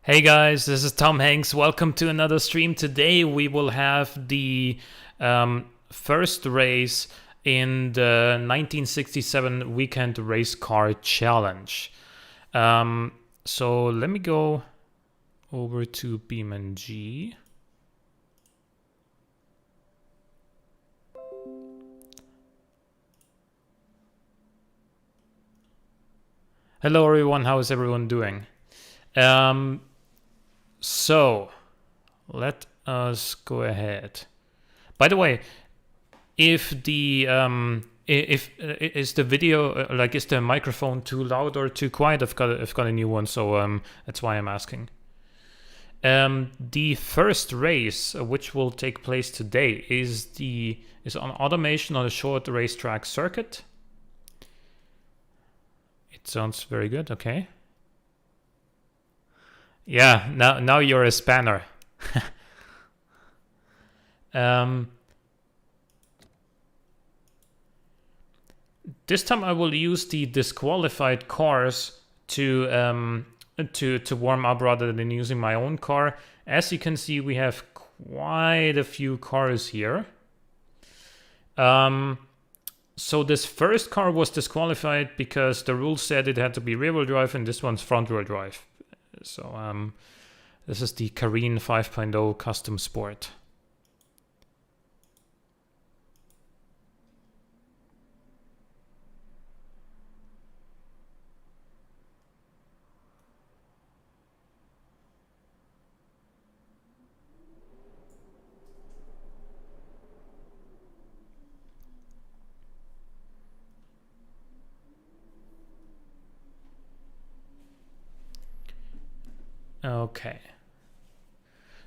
Hey guys, this is Tom Hanks. Welcome to another stream. Today we will have the first race in the 1967 Weekend Race Car Challenge. So let me go over to BeamNG. Hello everyone, how is everyone doing? So let us go ahead. By the way, if the is the video is the microphone too loud or too quiet? I've got a new one, so that's why I'm asking. The first race, which will take place today, is on automation on a short racetrack circuit. It sounds very good. Okay. Yeah, now you're a spanner. This time I will use the disqualified cars to warm up rather than using my own car. As you can see, we have quite a few cars here. So this first car was disqualified because the rules said it had to be rear-wheel drive, and this one's front-wheel drive. So this is the Carine 5.0 Custom Sport. Okay.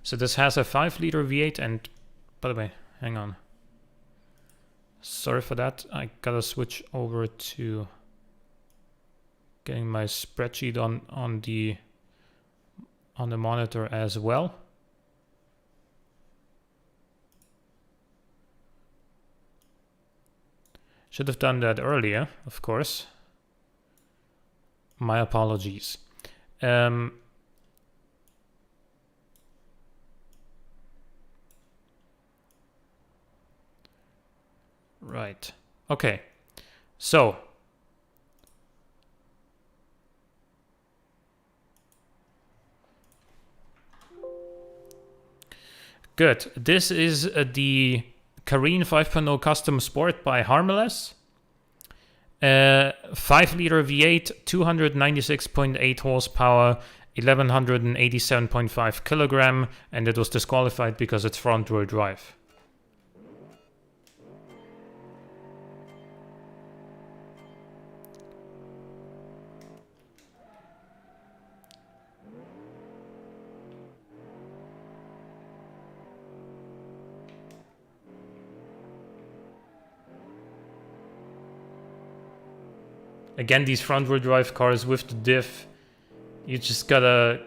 So this has a 5-liter V8, and by the way, hang on. Sorry for that. I gotta switch over to getting my spreadsheet on the monitor as well. Should have done that earlier, of course. My apologies. Right. Okay. So good. This is the Carine 5.0 Custom Sport by Harmless. 5-liter V8, 296.8 horsepower, 1187.5 kilogram, and it was disqualified because it's front-wheel drive. Again, these front-wheel drive cars with the diff, you just gotta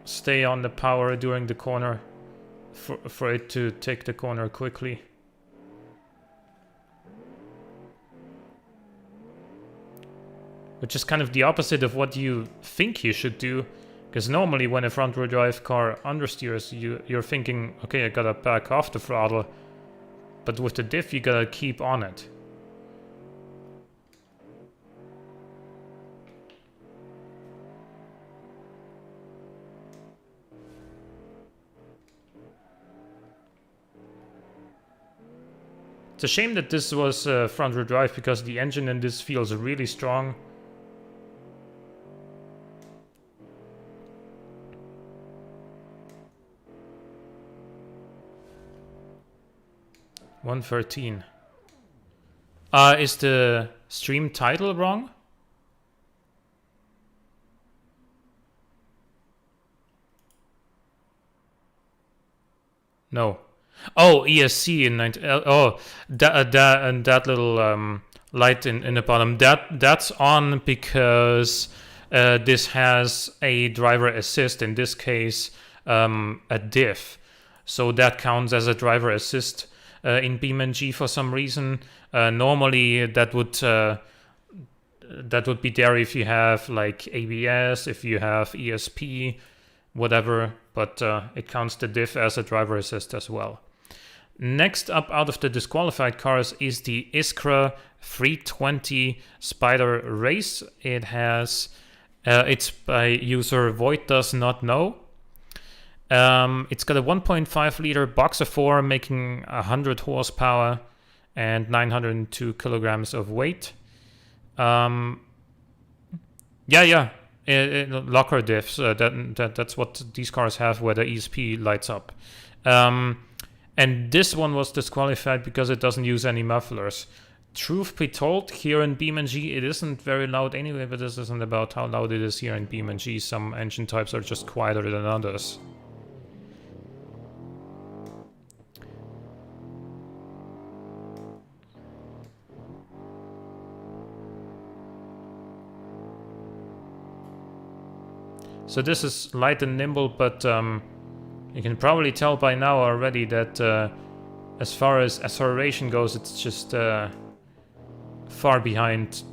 stay on the power during the corner for it to take the corner quickly. Which is kind of the opposite of what you think you should do, because normally when a front-wheel drive car understeers, you're thinking, okay, I gotta back off the throttle, but with the diff, you gotta keep on it. It's a shame that this was front-wheel drive, because the engine in this feels really strong. $113. Is the stream title wrong? No. Oh, ESC in 90. Oh, that little light in the bottom. That's on because this has a driver assist. In this case, a diff. So that counts as a driver assist in BeamNG for some reason. Normally, that would that would be there if you have like ABS, if you have ESP, whatever, but it counts the diff as a driver assist as well. Next up out of the disqualified cars is the Iskra 320 Spider Race. It has, it's by user Void Does Not Know. It's got a 1.5 liter boxer 4 making 100 horsepower and 902 kilograms of weight. Locker diffs. That's what these cars have, where the ESP lights up. And this one was disqualified because it doesn't use any mufflers. Truth be told, here in BeamNG it isn't very loud anyway, but this isn't about how loud it is here in BeamNG. Some engine types are just quieter than others. So this is light and nimble, but you can probably tell by now already that as far as acceleration goes, it's just far behind,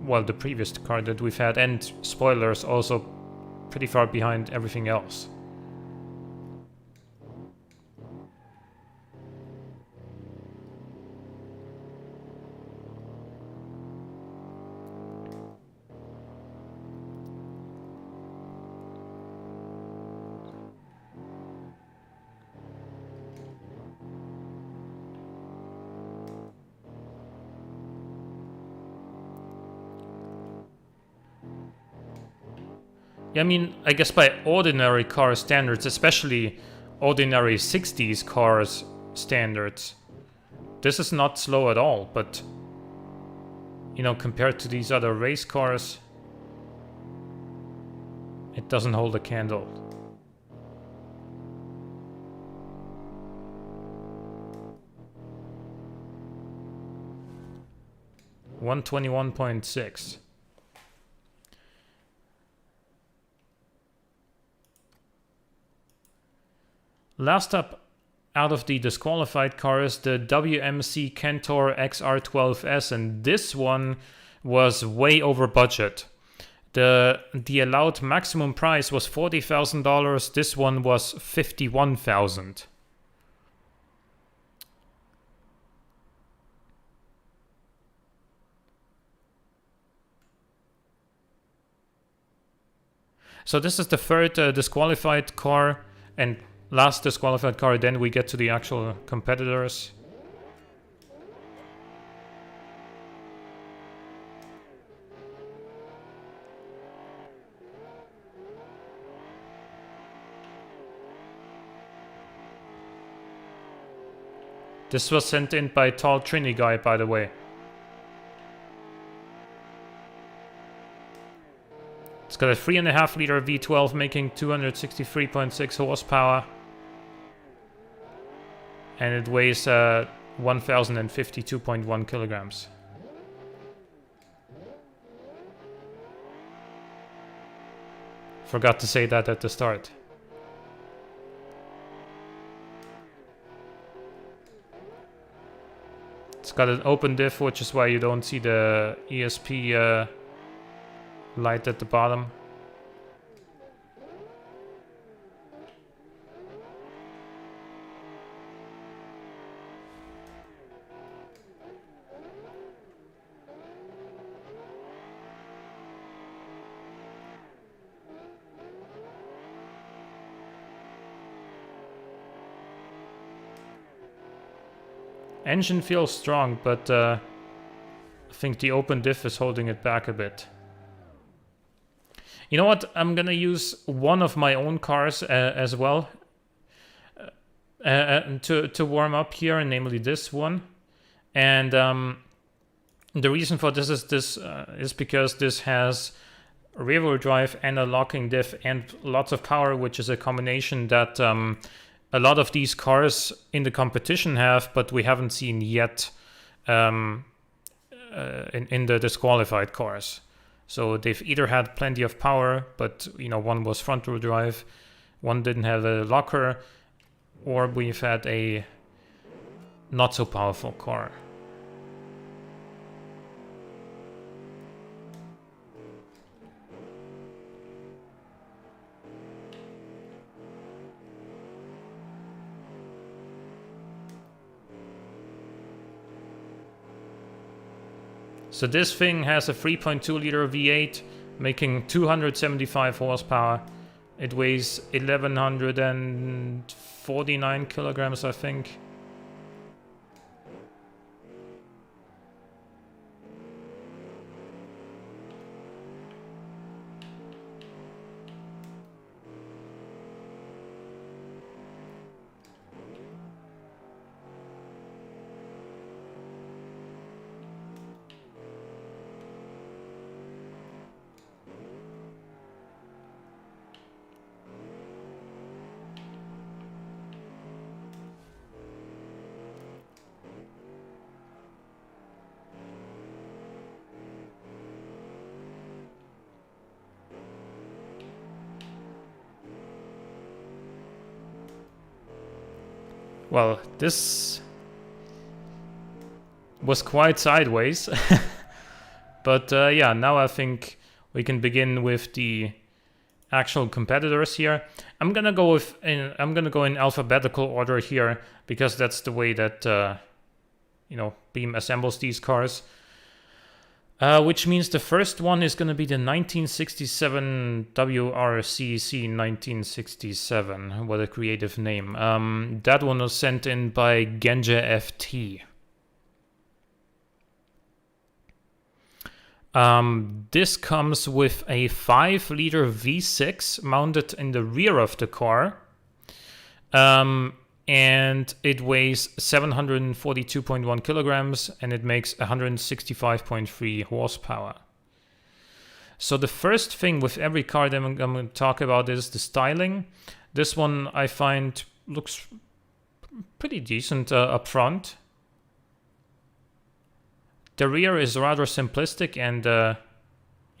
well, the previous car that we've had, and spoilers, also pretty far behind everything else. I mean, I guess by ordinary car standards, especially ordinary 60s cars standards, this is not slow at all, but, you know, compared to these other race cars, it doesn't hold a candle. $121.6. Last up out of the disqualified cars, the WMC Kentor XR12S, and this one was way over budget. The allowed maximum price was $40,000. This one was $51,000. So this is the third disqualified car, and last disqualified car, then we get to the actual competitors. This was sent in by Tall Trini Guy, by the way. It's got a 3.5 liter V12 making 263.6 horsepower. And it weighs 1,052.1 kilograms. Forgot to say that at the start. It's got an open diff, which is why you don't see the ESP light at the bottom. Engine feels strong, but I think the open diff is holding it back a bit. You know what? I'm gonna use one of my own cars as well to warm up here, namely this one. And the reason for this is because this has rear-wheel drive and a locking diff and lots of power, which is a combination that a lot of these cars in the competition have, but we haven't seen yet in the disqualified cars. So they've either had plenty of power, but you know, one was front-wheel drive, one didn't have a locker, or we've had a not so powerful car. So this thing has a 3.2 liter V8 making 275 horsepower. It weighs 1149 kilograms, I think. Well, this was quite sideways. But yeah, now I think we can begin with the actual competitors here. I'm gonna go in alphabetical order here because that's the way that you know, Beam assembles these cars. Which means the first one is going to be the 1967 WRCC 1967. What a creative name. That one was sent in by Genja FT. This comes with a 5-liter V6 mounted in the rear of the car. And it weighs 742.1 kilograms and it makes 165.3 horsepower. So the first thing with every car that I'm going to talk about is the styling. This one I find looks pretty decent up front. The rear is rather simplistic and you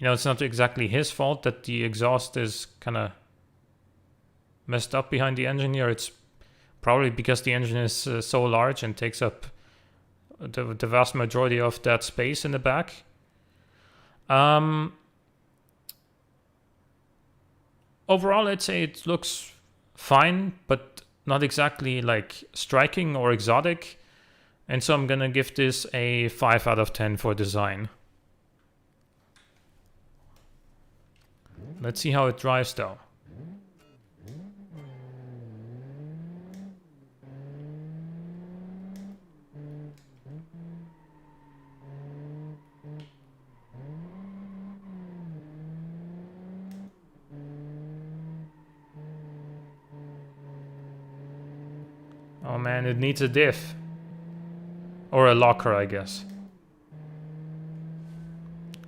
know, it's not exactly his fault that the exhaust is kind of messed up behind the engine here. It's probably because the engine is so large and takes up the vast majority of that space in the back. Overall, I'd say it looks fine, but not exactly like striking or exotic. And so I'm gonna give this a 5 out of 10 for design. Let's see how it drives though. Oh man, it needs a diff. Or a locker, I guess.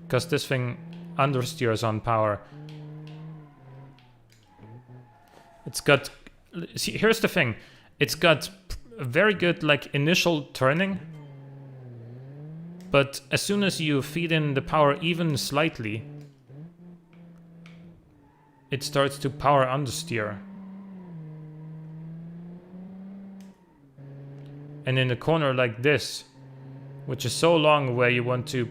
Because this thing understeers on power. It's got... See, here's the thing. It's got very good, like, initial turning. But as soon as you feed in the power even slightly, it starts to power understeer. And in a corner like this, which is so long where you want to,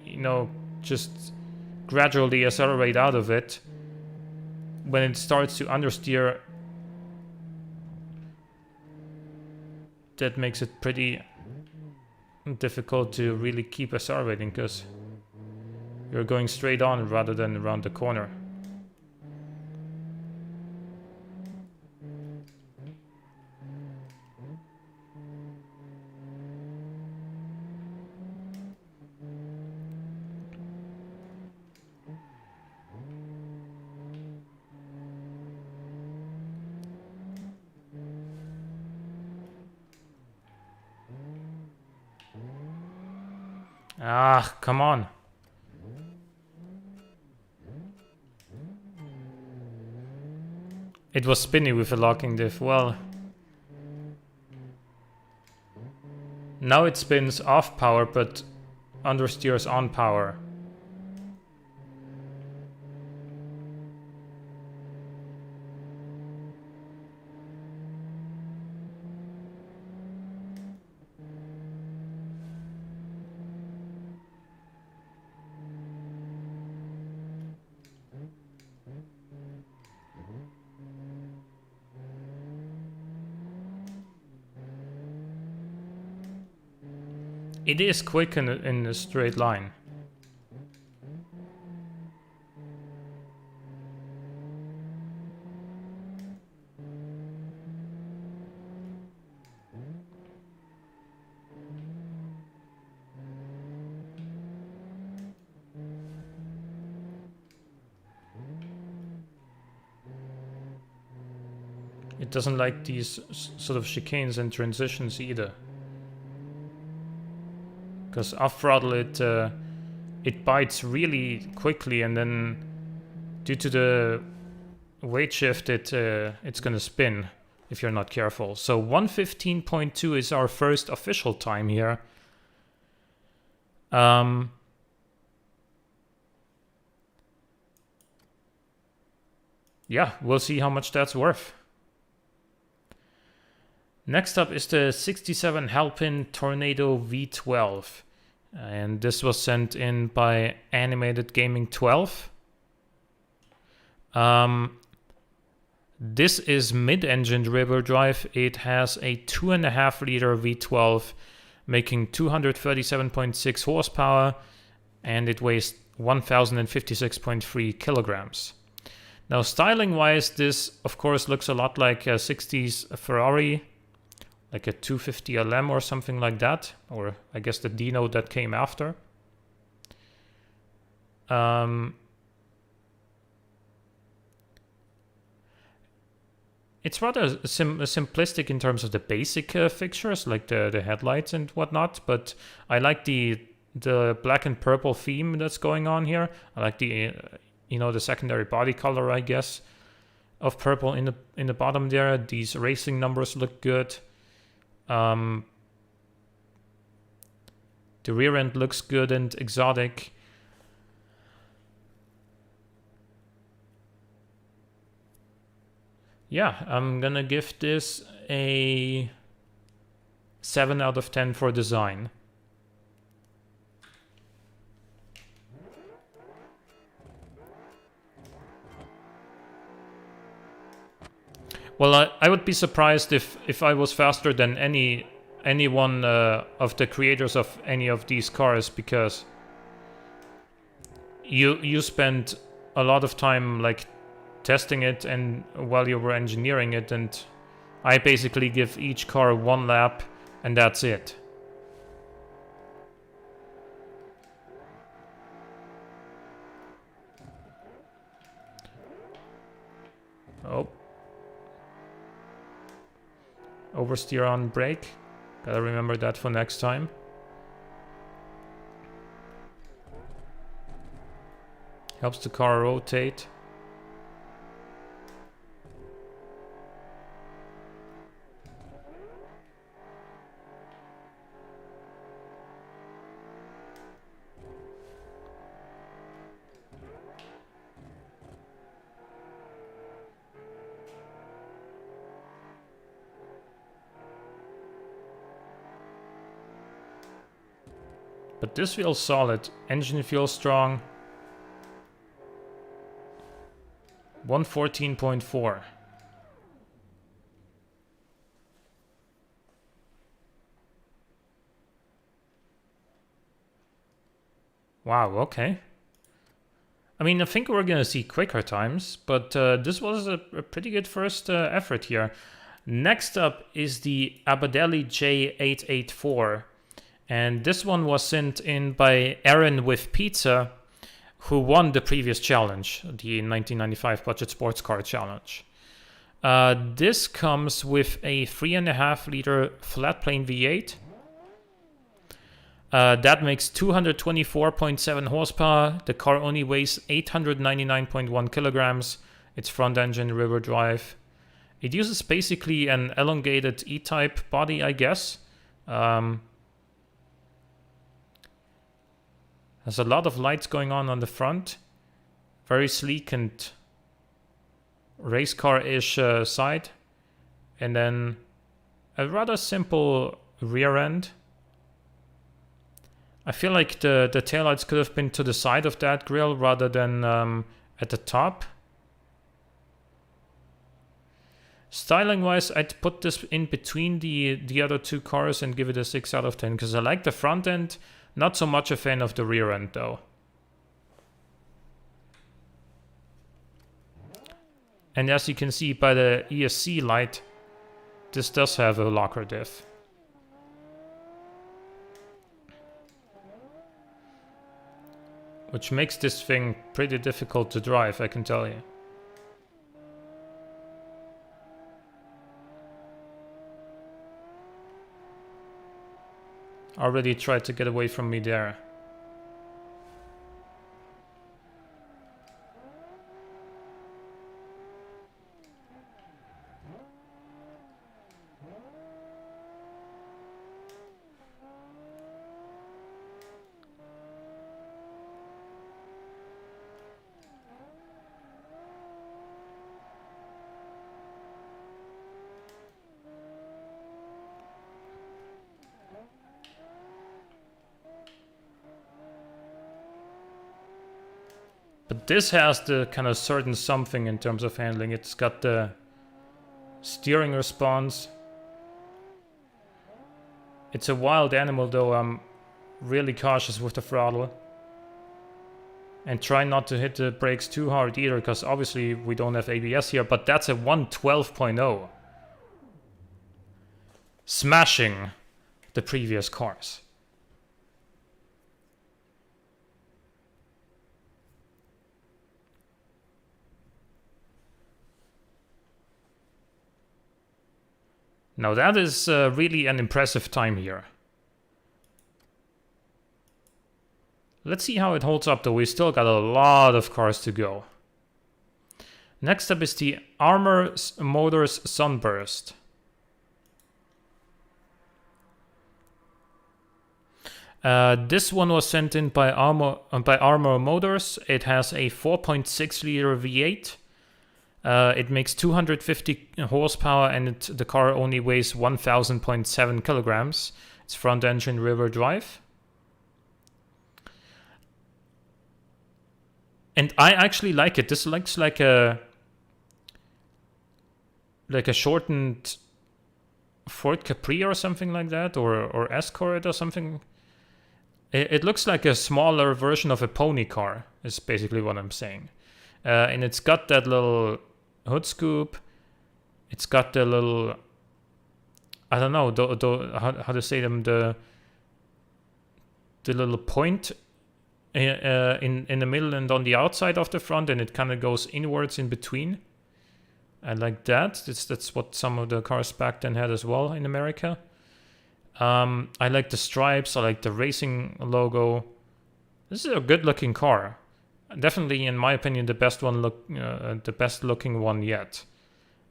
you know, just gradually accelerate out of it, when it starts to understeer, that makes it pretty difficult to really keep accelerating because you're going straight on rather than around the corner. Ah, come on. It was spinny with a locking diff. Well, now it spins off power but understeers on power. It is quick in a straight line. It doesn't like these sort of chicanes and transitions either. Because off throttle it bites really quickly, and then due to the weight shift it's gonna spin if you're not careful. So 1:15.2 is our first official time here. Yeah, we'll see how much that's worth. Next up is the 67 Halpin Tornado V12. And this was sent in by Animated Gaming 12. This is mid-engined rear drive. It has a 2.5 liter V12 making 237.6 horsepower, and it weighs 1056.3 kilograms. Now, styling-wise, this of course looks a lot like a 60s Ferrari, like a 250 LM or something like that, or I guess the Dino that came after. It's rather simplistic in terms of the basic fixtures, like the headlights and whatnot, but I like the black and purple theme that's going on here. I like the the secondary body color, I guess, of purple in the bottom there. These racing numbers look good. The rear end looks good and exotic. Yeah, I'm gonna give this a 7 out of 10 for design. Well, I would be surprised if I was faster than any one of the creators of any of these cars, because you spent a lot of time like testing it and while you were engineering it, and I basically give each car 1 lap and that's it. Oh. Oversteer on brake. Gotta remember that for next time. Helps the car rotate. But this feels solid. Engine feels strong. 114.4. Wow, okay. I mean, I think we're gonna see quicker times, but this was a pretty good first effort here. Next up is the Abbadelli J-884. And this one was sent in by Aaron with Pizza, who won the previous challenge, the 1995 Budget Sports Car Challenge. This comes with a 3.5 liter flat plane V8. That makes 224.7 horsepower. The car only weighs 899.1 kilograms. It's front engine, rear drive. It uses basically an elongated E-type body, I guess. Has a lot of lights going on the front. Very sleek and race car-ish side. And then a rather simple rear end. I feel like the taillights could have been to the side of that grille rather than at the top. Styling wise, I'd put this in between the other two cars and give it a 6 out of 10 because I like the front end. Not so much a fan of the rear end though. And as you can see by the ESC light, this does have a locker diff. Which makes this thing pretty difficult to drive, I can tell you. Already tried to get away from me there. But this has the kind of certain something in terms of handling. It's got the steering response. It's a wild animal though. I'm really cautious with the throttle. And try not to hit the brakes too hard either, because obviously we don't have ABS here, but that's a 112.0. Smashing the previous cars. Now that is really an impressive time here. Let's see how it holds up though. We still got a lot of cars to go. Next up is the Armor Motors Sunburst. This one was sent in by Armor Motors. It has a 4.6 liter V8. It makes 250 horsepower and the car only weighs 1,000.7 kilograms. It's front engine rear drive. And I actually like it. This looks like a shortened Ford Capri or something like that, or Escort or something. It looks like a smaller version of a pony car, is basically what I'm saying. And it's got that little hood scoop. It's got the little, I don't know, how to say them, the little point in the middle and on the outside of the front, and it kind of goes inwards in between. I like that. That's what some of the cars back then had as well in America. I like the stripes. I like the racing logo. This is a good looking car. Definitely, in my opinion, the best looking one yet.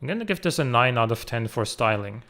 I'm gonna give this a 9 out of 10 for styling.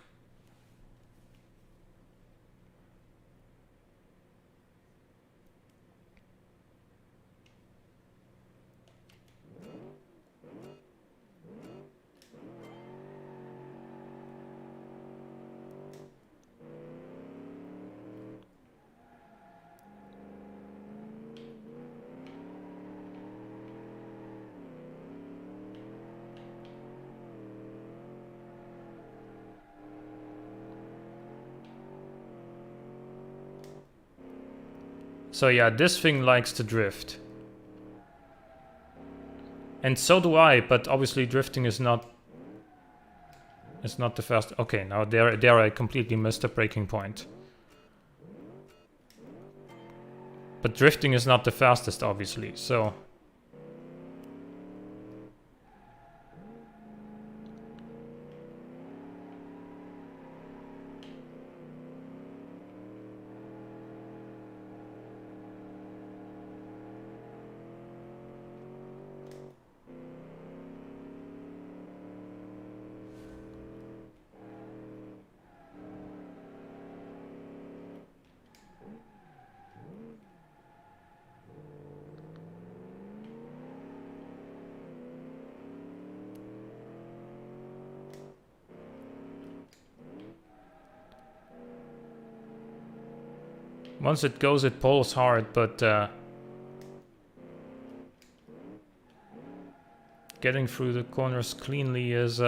So yeah, this thing likes to drift. And so do I, but obviously drifting is not the fast. Okay, now there I completely missed the braking point. But drifting is not the fastest, obviously, so once it goes, it pulls hard, but getting through the corners cleanly is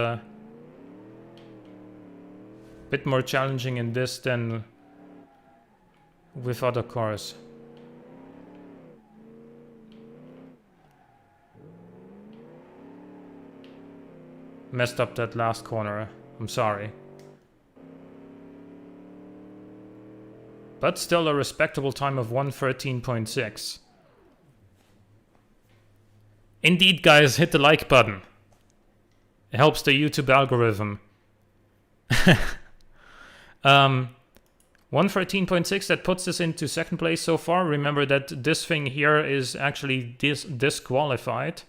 bit more challenging in this than with other cars. Messed up that last corner, I'm sorry. But still a respectable time of 1:13.6. Indeed, guys, hit the like button. It helps the YouTube algorithm. 1:13.6, that puts us into second place so far. Remember that this thing here is actually disqualified.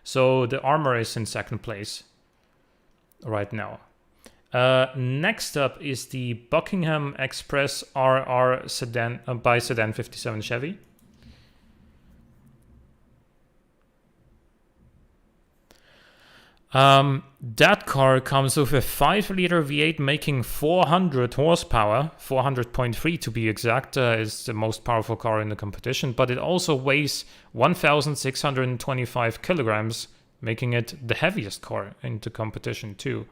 So the Armor is in second place right now. Next up is the Buckingham Express RR sedan by Sedan 57 Chevy. That car comes with a 5-liter V8 making 400 horsepower, 400.3 to be exact, is the most powerful car in the competition, but it also weighs 1,625 kilograms, making it the heaviest car in the competition too.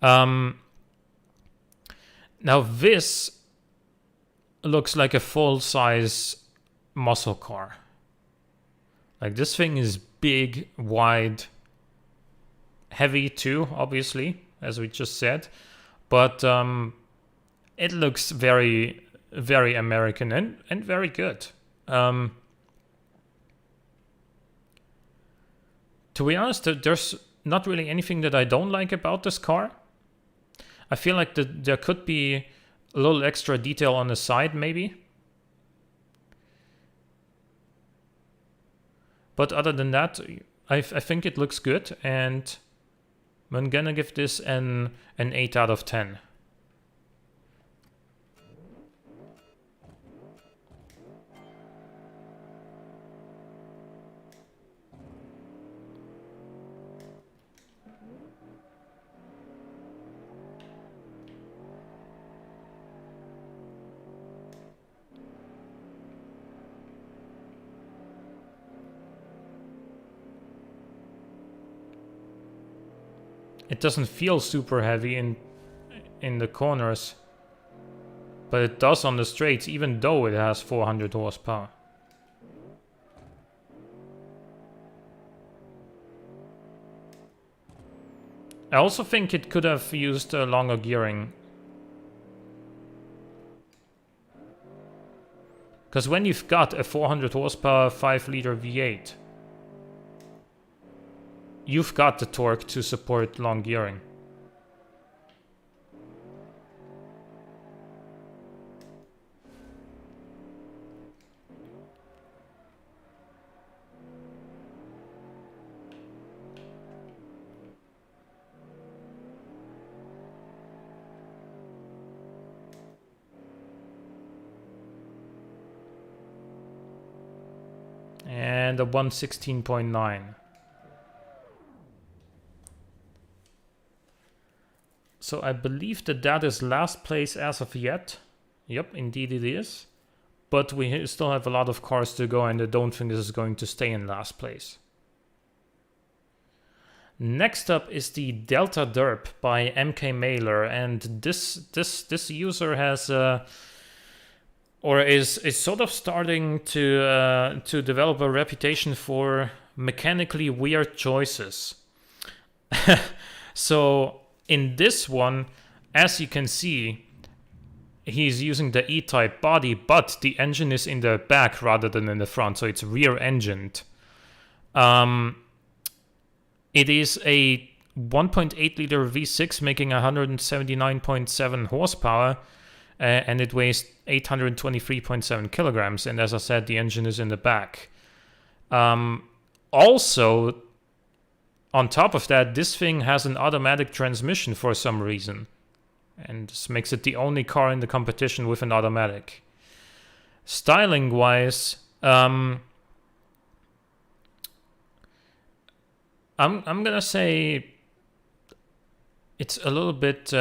Now this looks like a full-size muscle car. Like, this thing is big, wide, heavy too, obviously, as we just said, but it looks very, very American and very good. To be honest, there's not really anything that I don't like about this car. I feel like there could be a little extra detail on the side, maybe. But other than that, I think it looks good, and I'm gonna give this an 8 out of 10. It doesn't feel super heavy in the corners, but it does on the straights, even though it has 400 horsepower. I also think it could have used longer gearing. Because when you've got a 400 horsepower 5-liter V8, you've got the torque to support long gearing. And a 116.9. So I believe that is last place as of yet. Yep, indeed it is. But we still have a lot of cars to go, and I don't think this is going to stay in last place. Next up is the Delta Derp by MK Mailer, and this user has or is sort of starting to develop a reputation for mechanically weird choices. So in this one, as you can see, he's using the E-type body, but the engine is in the back rather than in the front, so it's rear-engined. It is a 1.8-liter V6 making 179.7 horsepower, and it weighs 823.7 kilograms, and as I said, the engine is in the back. Also, on top of that, this thing has an automatic transmission for some reason. And this makes it the only car in the competition with an automatic. Styling-wise, I'm gonna say it's a little bit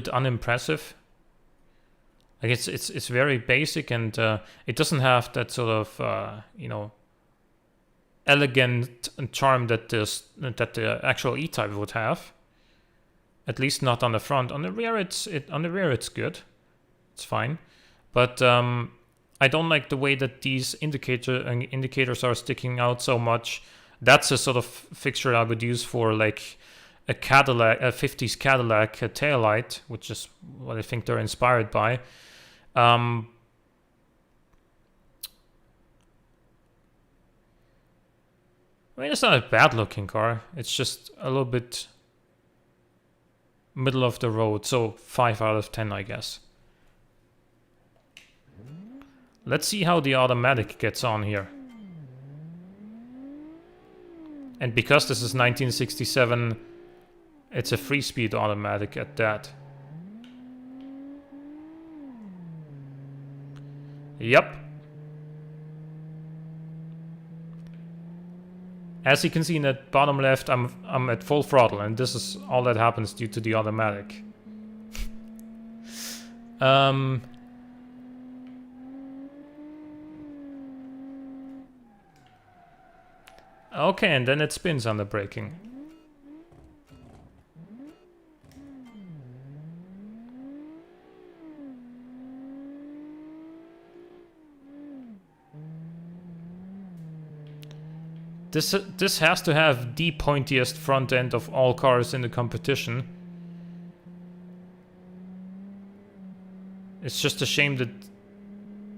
unimpressive. Like it's very basic, and it doesn't have that sort of elegant charm that the actual E-Type would have. At least not on the front. On the rear, it's good. It's fine. But I don't like the way that these indicators are sticking out so much. That's a sort of fixture I would use for like a Cadillac, a 50s Cadillac taillight, which is what I think they're inspired by. I mean, it's not a bad looking car. It's just a little bit middle of the road. So 5 out of 10, I guess. Let's see how the automatic gets on here. And because this is 1967, it's a 3-speed automatic at that. Yep. As you can see in that bottom left, I'm at full throttle, and this is all that happens due to the automatic. Okay, and then it spins under braking. This has to have the pointiest front end of all cars in the competition. It's just a shame that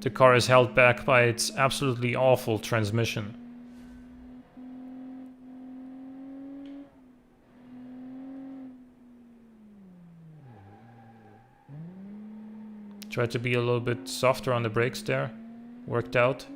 the car is held back by its absolutely awful transmission. Try to be a little bit softer on the brakes there. Worked out.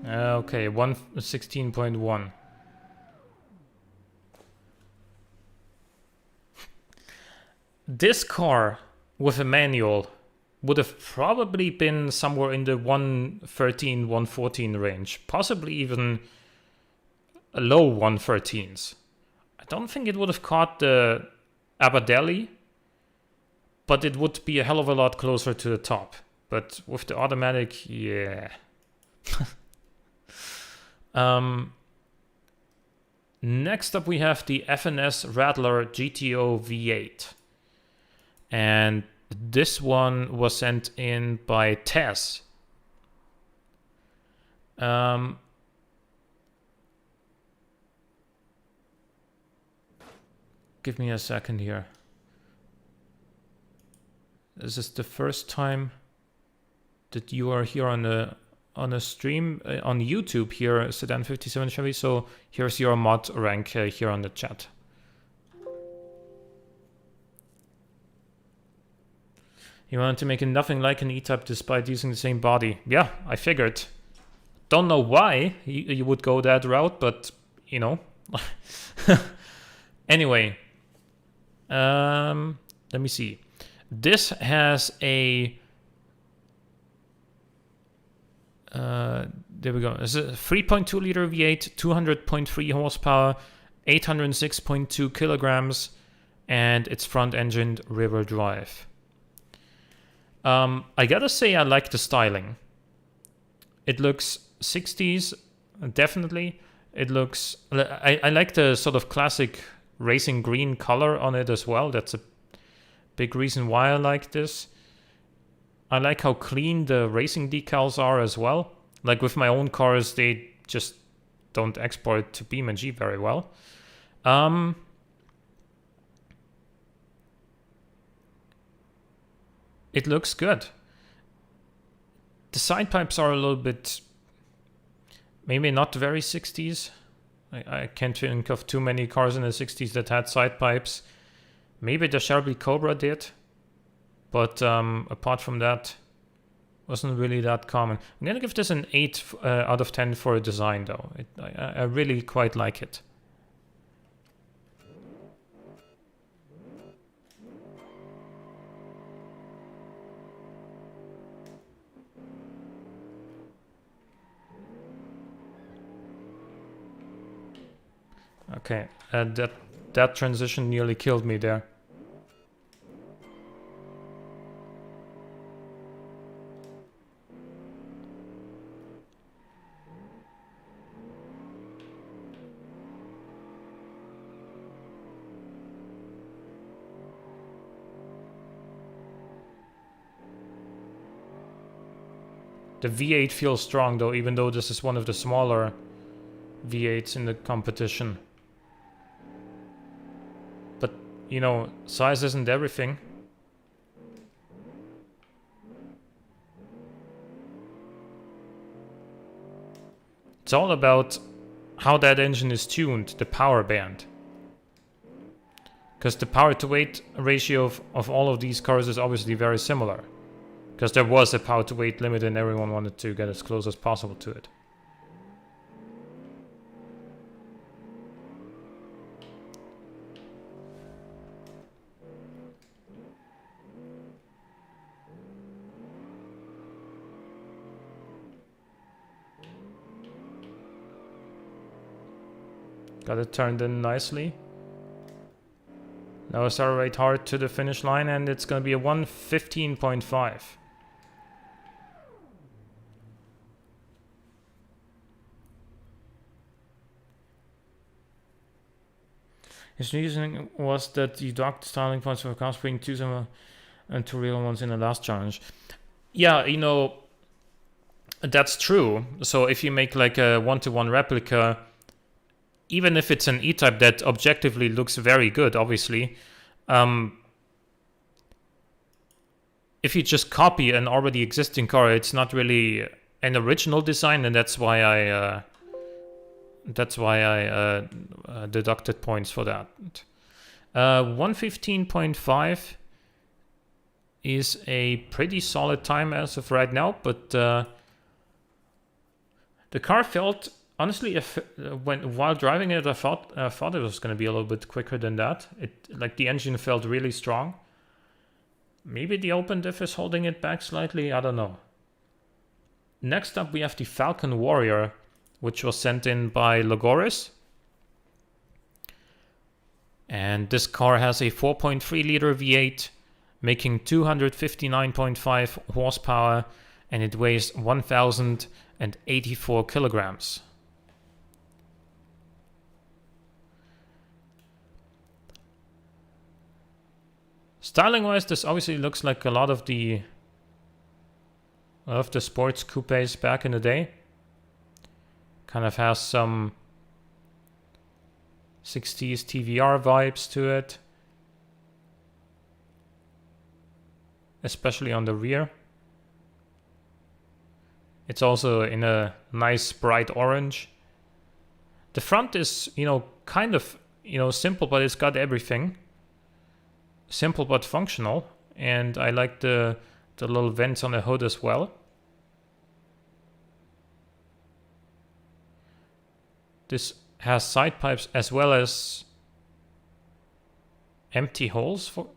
Okay, 116.1. This car with a manual would have probably been somewhere in the 113, 114 range. Possibly even a low 113s. I don't think it would have caught the Abbadelli, but it would be a hell of a lot closer to the top. But with the automatic, yeah. Next up we have the F&S Rattler GTO V8. And this one was sent in by Tess. Give me a second here. This is the first time that you are here on a stream on YouTube here, Sedan 57 Chevy. So here's your mod rank here on the chat. You wanted to make it nothing like an E-Type despite using the same body. Yeah, I figured. Don't know why you would go that route, but you know. Anyway, let me see. This has a there we go. It's a 3.2 liter V8, 200.3 horsepower, 806.2 kilograms, and it's front-engined rear-wheel drive. I gotta say I like the styling. It looks 60s, definitely. It looks... I like the sort of classic racing green color on it as well. That's a big reason why I like this. I like how clean the racing decals are as well. Like with my own cars, they just don't export to BeamNG very well. It looks good. The side pipes are a little bit, maybe not very 60s. I can't think of too many cars in the 60s that had side pipes. Maybe the Shelbie Cobra did. But apart from that, Wasn't really that common. I'm gonna give this an 8 out of 10 for a design though. I really quite like it. Okay, that transition nearly killed me there. The V8 feels strong though, even though this is one of the smaller V8s in the competition. But, you know, size isn't everything. It's all about how that engine is tuned, the power band. Because the power to weight ratio of all of these cars is obviously very similar. Because there was a power to weight limit and everyone wanted to get as close as possible to it. Got it turned in nicely. Now accelerate hard to the finish line and it's going to be a 1:15.5. His reasoning was that you docked styling points for cars bring 2 similar and 2 real ones in the last challenge. Yeah, you know, that's true. So if you make like a 1-to-1 replica, even if it's an E-Type that objectively looks very good, obviously, if you just copy an already existing car, it's not really an original design, and that's why I deducted points for that. 1:15.5 is a pretty solid time as of right now, but the car felt, honestly, while driving it, I thought it was going to be a little bit quicker than that. Like the engine felt really strong. Maybe the open diff is holding it back slightly. I don't know. Next up, we have the Falcon Warrior, which was sent in by Logoris. And this car has a 4.3 liter V8, making 259.5 horsepower, and it weighs 1,084 kilograms. Styling-wise, this obviously looks like a lot of the sports coupes back in the day. Kind of has some 60s TVR vibes to it, especially on the rear. It's also in a nice bright orange. The front is, you know, kind of, you know, simple, but it's got everything. Simple but functional, and I like the little vents on the hood as well. This has side pipes as well as empty holes for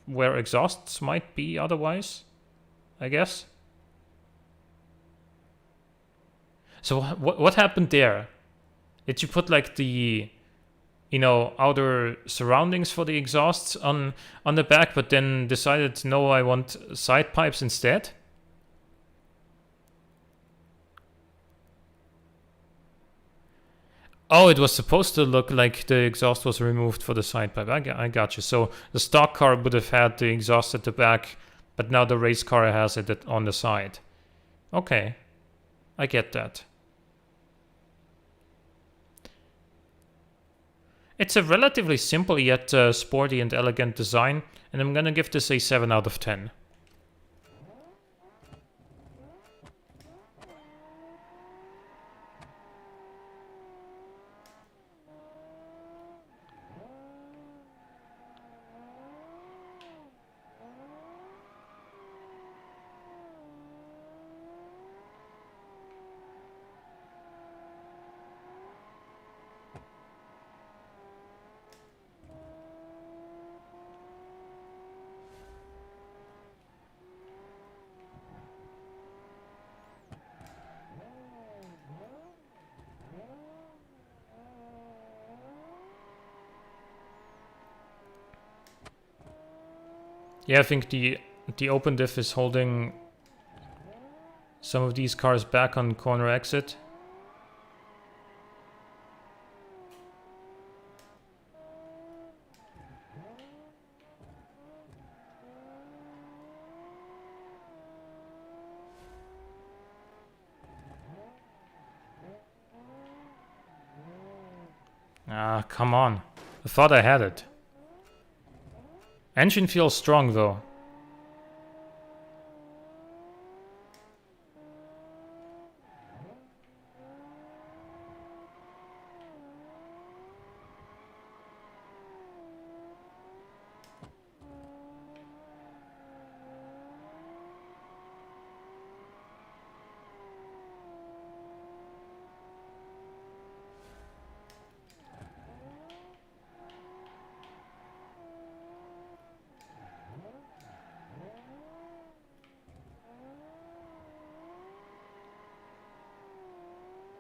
where exhausts might be otherwise, I guess. So what happened there? Did you put like the, you know, outer surroundings for the exhausts on the back, but then decided, no, I want side pipes instead? Oh, it was supposed to look like the exhaust was removed for the side pipe. I got you. So the stock car would have had the exhaust at the back, but now the race car has it on the side. Okay, I get that. It's a relatively simple yet sporty and elegant design, and I'm gonna give this a 7 out of 10. Yeah, I think the open diff is holding some of these cars back on corner exit. Ah, come on. I thought I had it. Engine feels strong though.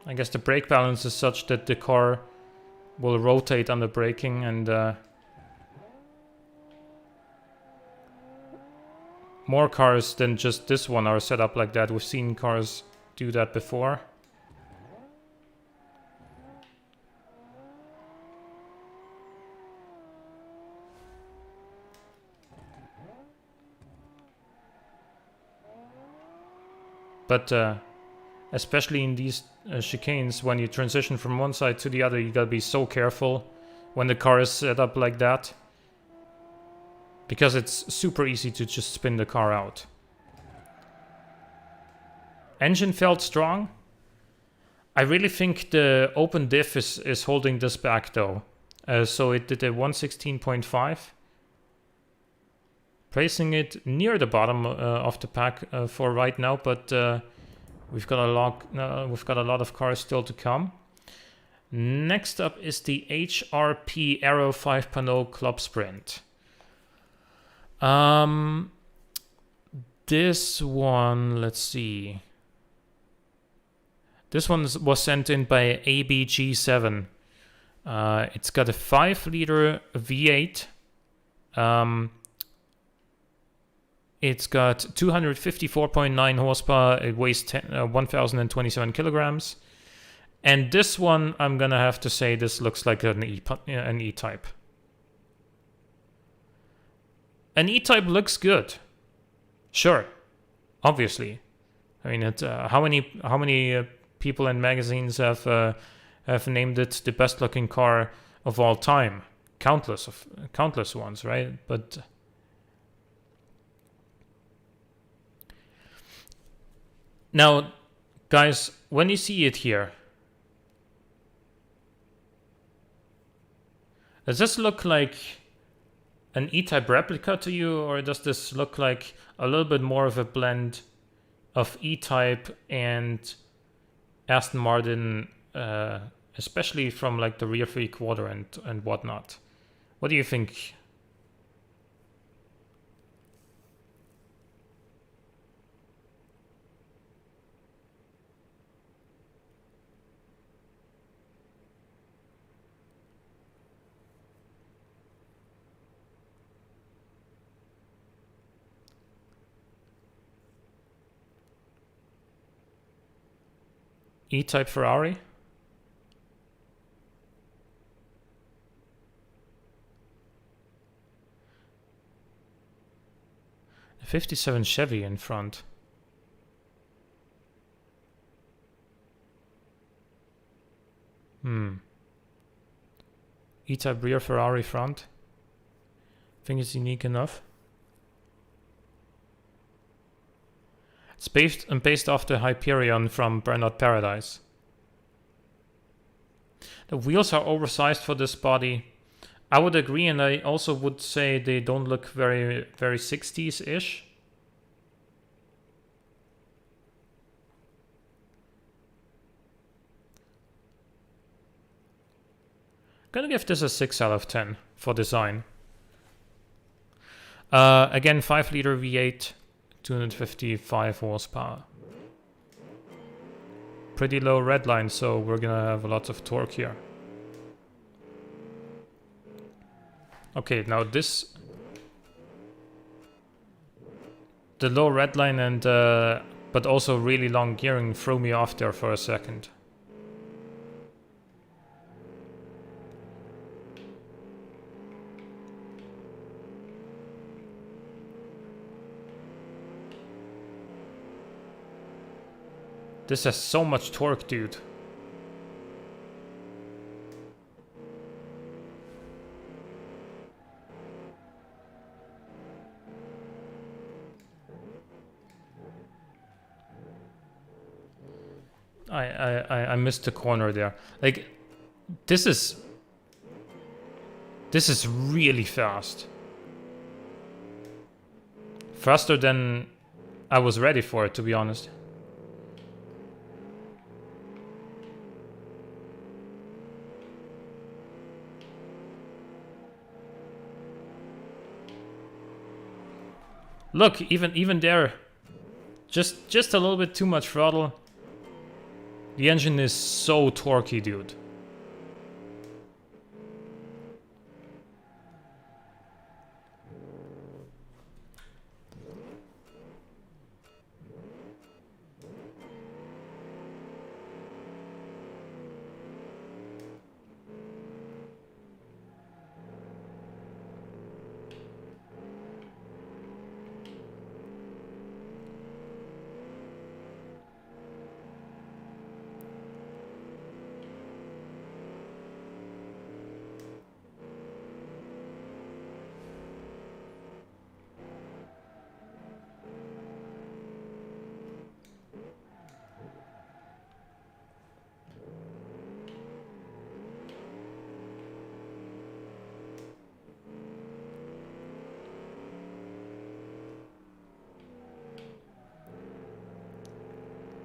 I guess the brake balance is such that the car will rotate under braking and more cars than just this one are set up like that. We've seen cars do that before. But especially in these chicanes, when you transition from one side to the other, you gotta be so careful when the car is set up like that, because it's super easy to just spin the car out. Engine felt strong. I really think the open diff is holding this back though. So it did a 116.5, placing it near the bottom of the pack for right now, but we've got a lot of cars still to come. Next up is the HRP Aero 5.0 Club Sprint. This one, let's see. This one was sent in by ABG7. It's got a 5-liter V8. It's got 254.9 horsepower. It weighs 1,027 kilograms. And this one, I'm gonna have to say, this looks like an E-Type. An E-Type looks good. Sure, obviously. I mean, how many people in magazines have named it the best-looking car of all time? Countless ones, right? But now, guys, when you see it here, does this look like an E-Type replica to you, or does this look like a little bit more of a blend of E-Type and Aston Martin, especially from like the rear three-quarter and whatnot? What do you think? E-Type Ferrari? A 57 Chevy in front. E-Type rear Ferrari front. Think it's unique enough. It's based off the Hyperion from Burnout Paradise. The wheels are oversized for this body. I would agree, and I also would say they don't look very 60s-ish. Gonna give this a 6 out of 10 for design. Again, 5-liter V8. 255 horsepower. Pretty low red line, so we're gonna have a lot of torque here. Okay, now this the low redline and but also really long gearing threw me off there for a second. This has so much torque, dude. I missed the corner there. Like, this is really fast. Faster than I was ready for it, to be honest. Look, even there, just a little bit too much throttle. The engine is so torquey, dude.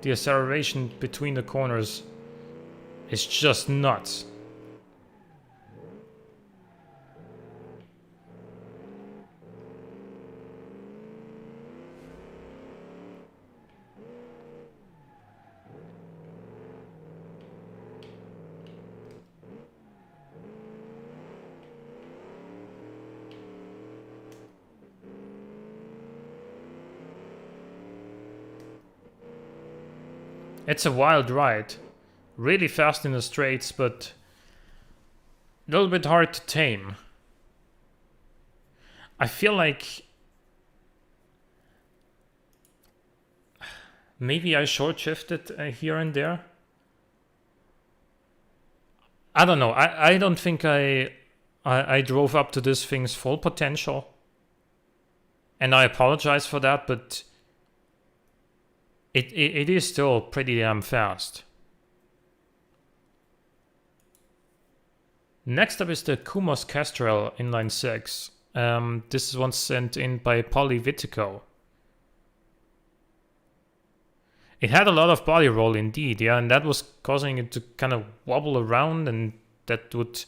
The acceleration between the corners is just nuts. It's a wild ride. Really fast in the straights, but a little bit hard to tame. I feel like maybe I short shifted here and there. I don't know. I don't think I drove up to this thing's full potential. And I apologize for that, but it is still pretty damn fast. Next up is the Kumos Kestrel inline 6. This is one sent in by Polly Vitico. It had a lot of body roll indeed, yeah, and that was causing it to kind of wobble around, and that would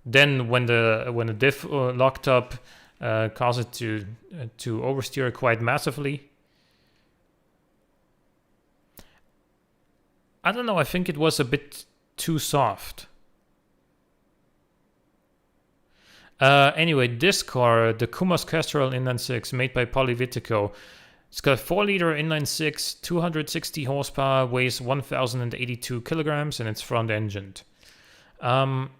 then, when the diff locked up, cause it to oversteer quite massively. I don't know, I think it was a bit too soft. Anyway, this car, the Kumos Kestrel inline 6, made by Polly Vitico. It's got a 4-liter inline 6, 260 horsepower, weighs 1,082 kilograms, and it's front-engined. I'm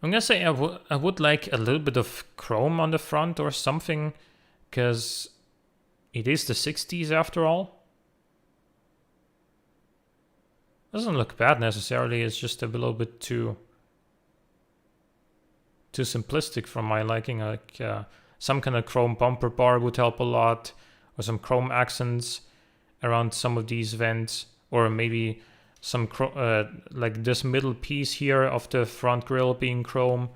gonna say I would like a little bit of chrome on the front or something, because it is the 60s after all. Doesn't look bad necessarily, it's just a little bit too simplistic for my liking. Like some kind of chrome bumper bar would help a lot, or some chrome accents around some of these vents, or maybe some like this middle piece here of the front grille being chrome.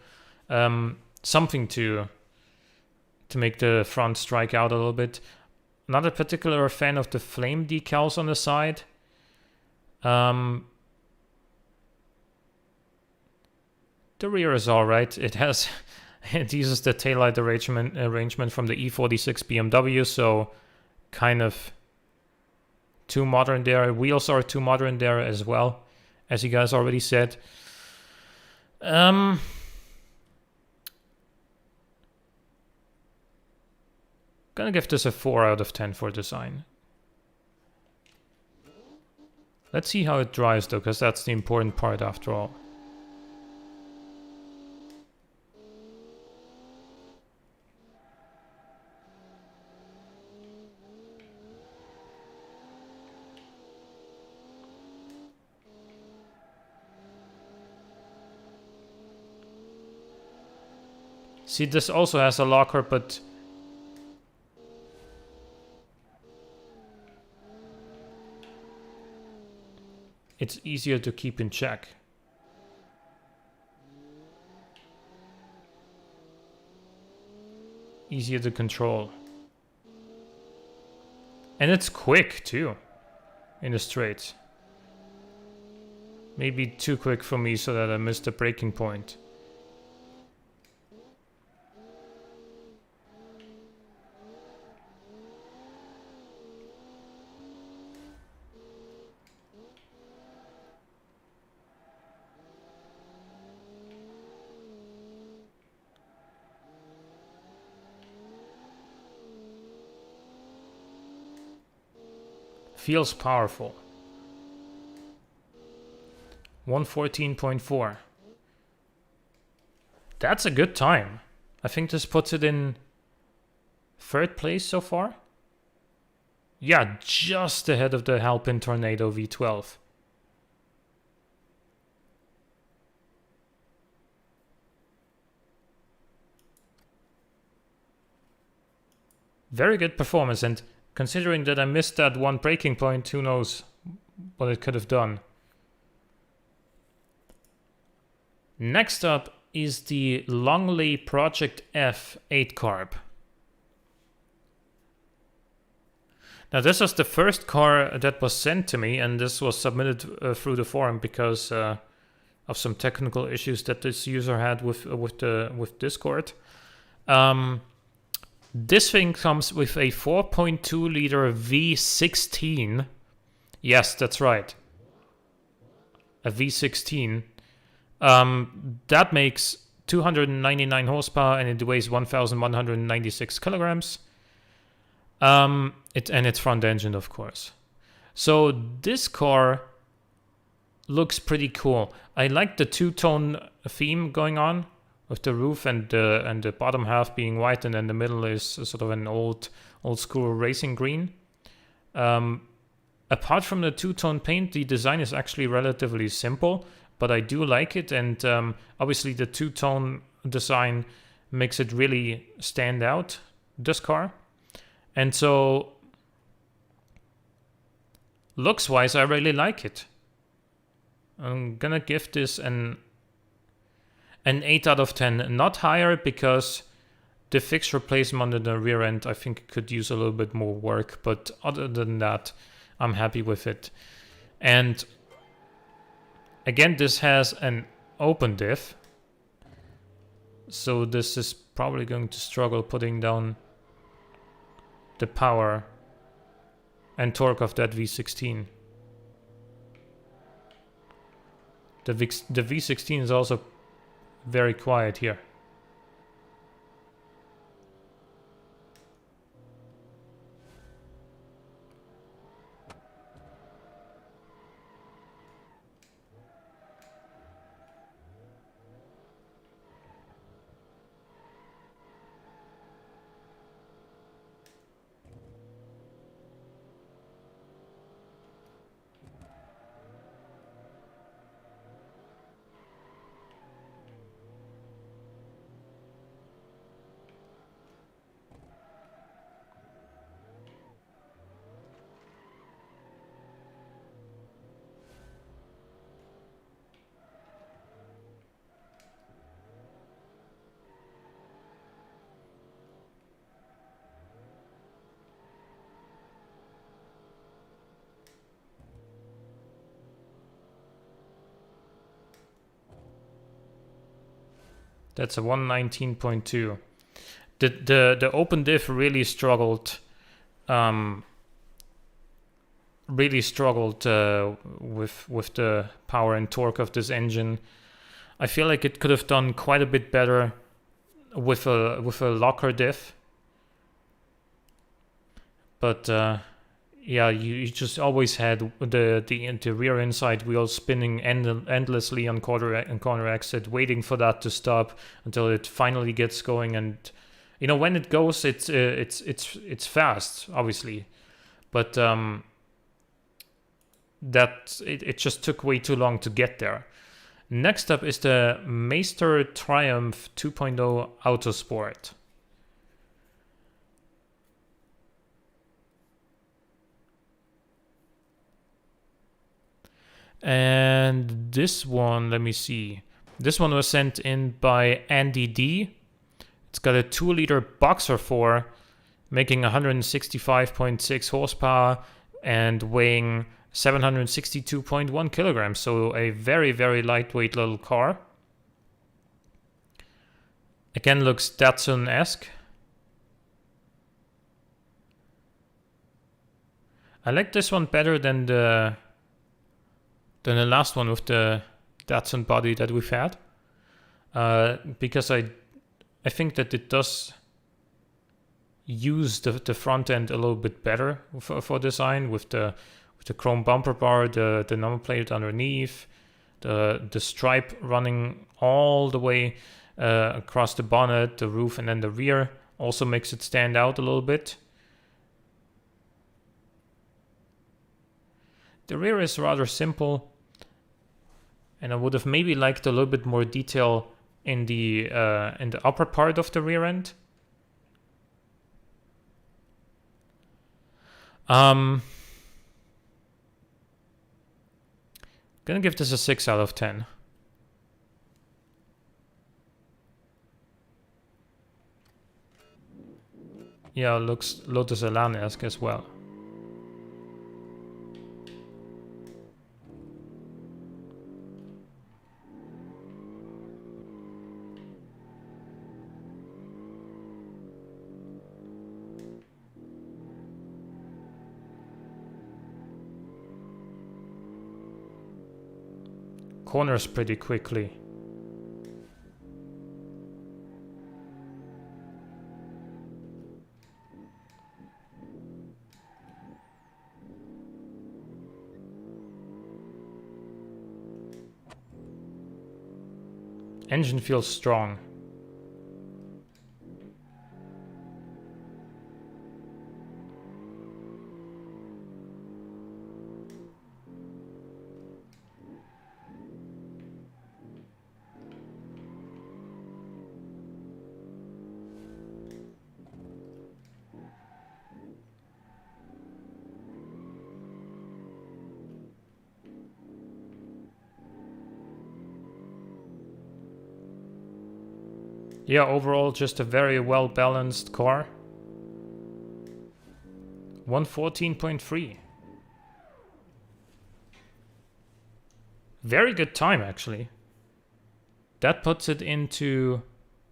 Something to make the front strike out a little bit. Not a particular fan of the flame decals on the side. The rear is alright. It uses the taillight arrangement from the E46 BMW, so kind of too modern there. Wheels are too modern there as well, as you guys already said. Gonna give this a 4 out of 10 for design. Let's see how it drives though, because that's the important part after all. See, this also has a locker, but it's easier to keep in check. Easier to control. And it's quick too, in the straights. Maybe too quick for me so that I missed the braking point. Feels powerful. 114.4. That's a good time. I think this puts it in 3rd place so far. Yeah, just ahead of the Halpin Tornado V12. Very good performance, and considering that I missed that one braking point, who knows what it could have done. Next up is the Longley Project F 8-carb. Now this was the first car that was sent to me, and this was submitted through the forum because of some technical issues that this user had with Discord. This thing comes with a 4.2 liter V16. Yes, that's right. A V16. That makes 299 horsepower and it weighs 1,196 kilograms. And it's front engine, of course. So this car looks pretty cool. I like the two-tone theme going on, with the roof and the bottom half being white, and then the middle is sort of an old school racing green. Apart from the two-tone paint, the design is actually relatively simple, but I do like it, and obviously the two-tone design makes it really stand out, this car. And so looks-wise, I really like it. I'm gonna give this an 8 out of 10, not higher because the fixed replacement on the rear end I think could use a little bit more work, but other than that I'm happy with it. And again, this has an open diff, so this is probably going to struggle putting down the power and torque of that V16. The V16 is also very quiet here. That's a 119.2. The open diff really struggled. With the power and torque of this engine. I feel like it could have done quite a bit better with a locker diff. but yeah, you just always had the rear inside wheel spinning endlessly on corner exit, waiting for that to stop until it finally gets going. And you know, when it goes, it's fast, obviously, but that it just took way too long to get there. Next up is the Mayster Triumph 2.0 Avtosport. And this one, let me see. This one was sent in by Andy D. It's got a 2-liter Boxer 4, making 165.6 horsepower and weighing 762.1 kilograms. So a very, very lightweight little car. Again, looks Datsun-esque. I like this one better than the last one with the Datsun body that we've had, because I think that it does use the front end a little bit better for design, with the chrome bumper bar, the number plate underneath, the stripe running all the way across the bonnet, the roof, and then the rear also makes it stand out a little bit. The rear is rather simple, and I would have maybe liked a little bit more detail in the upper part of the rear end. Gonna give this a 6 out of 10. Yeah, looks Lotus Elan-esque as well. Corners pretty quickly. Engine feels strong. Yeah, overall just a very well balanced car. 114.3. Very good time, actually. That puts it into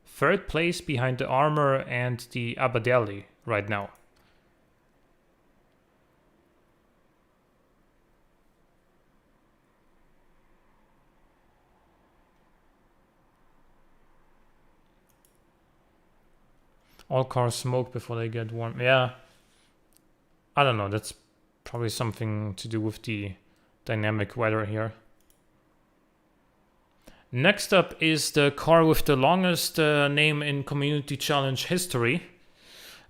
3rd place behind the Armor and the Abbadelli right now. All cars smoke before they get warm. Yeah. I don't know. That's probably something to do with the dynamic weather here. Next up is the car with the longest name in Community Challenge history.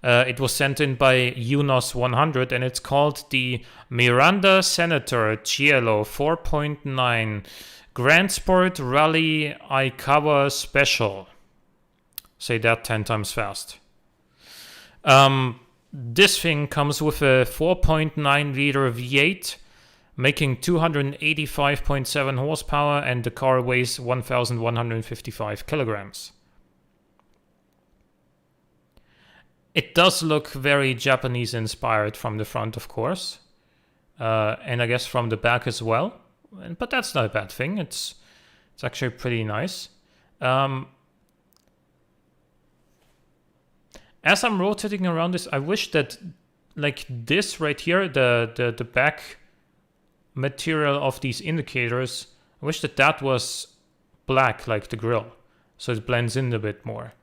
It was sent in by Unos100 and it's called the Miranda Senator Cielo 4.9 Grandsport Rallye Aikawa Special. Say that 10 times fast. This thing comes with a 4.9 liter V8, making 285.7 horsepower, and the car weighs 1,155 kilograms. It does look very Japanese inspired from the front, of course, and I guess from the back as well. But that's not a bad thing. It's actually pretty nice. As I'm rotating around this, I wish that, like this right here, the back material of these indicators, I wish that that was black like the grille, so it blends in a bit more.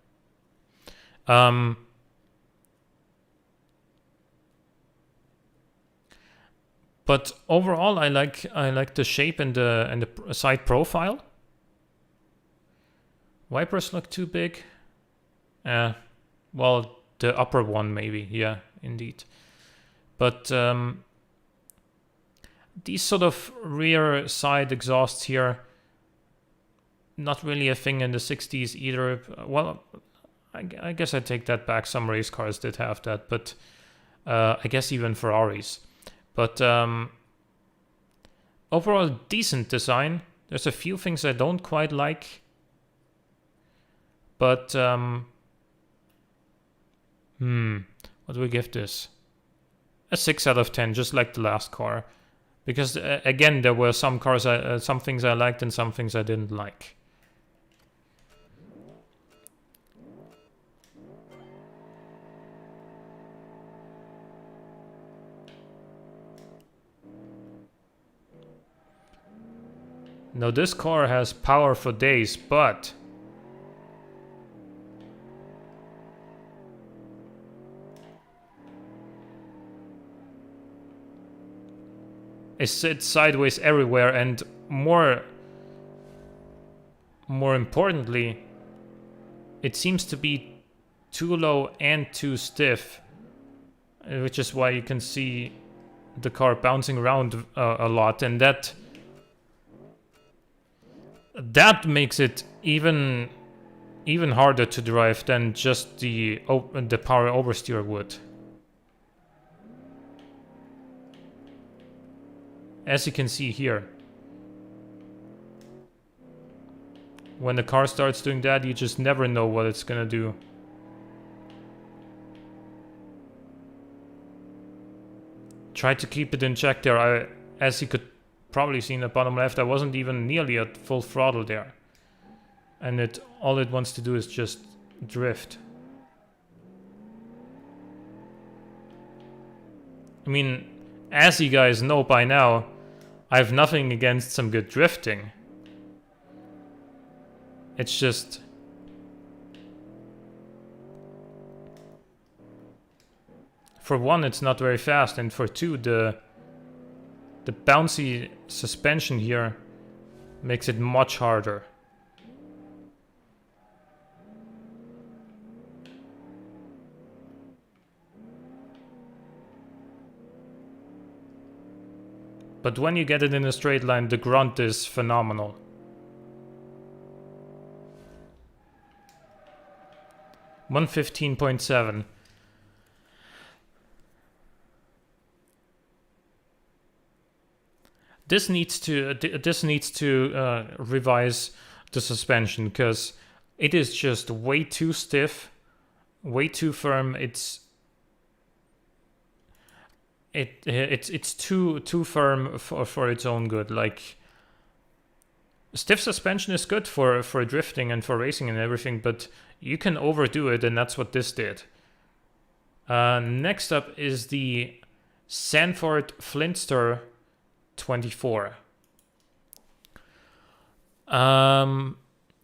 But overall, I like the shape and the side profile. Wipers look too big. Well, the upper one maybe, yeah, indeed. But these sort of rear side exhausts here, not really a thing in the 60s either. Well, I guess I take that back. Some race cars did have that, but I guess even Ferraris. But overall, decent design. There's a few things I don't quite like. But, what do we give this? A 6 out of 10, just like the last car. Because, again, there were some cars, some things I liked and some things I didn't like. Now, this car has power for days, but it sits sideways everywhere, and more importantly, it seems to be too low and too stiff, which is why you can see the car bouncing around a lot, and that makes it even harder to drive than just the power oversteer would. As you can see here, when the car starts doing that, you just never know what it's gonna do. Try to keep it in check there. As you could probably see in the bottom left, I wasn't even nearly at full throttle there. And all it wants to do is just drift. I mean, as you guys know by now, I have nothing against some good drifting. It's just... for one, it's not very fast, and for two, the bouncy suspension here makes it much harder. But when you get it in a straight line, the grunt is phenomenal. $115.7. This needs to revise the suspension, because it is just way too stiff, way too firm. It's too firm for its own good. Like, stiff suspension is good for drifting and for racing and everything, but you can overdo it, and that's what this did. Next up is the Sanford Flintster 24.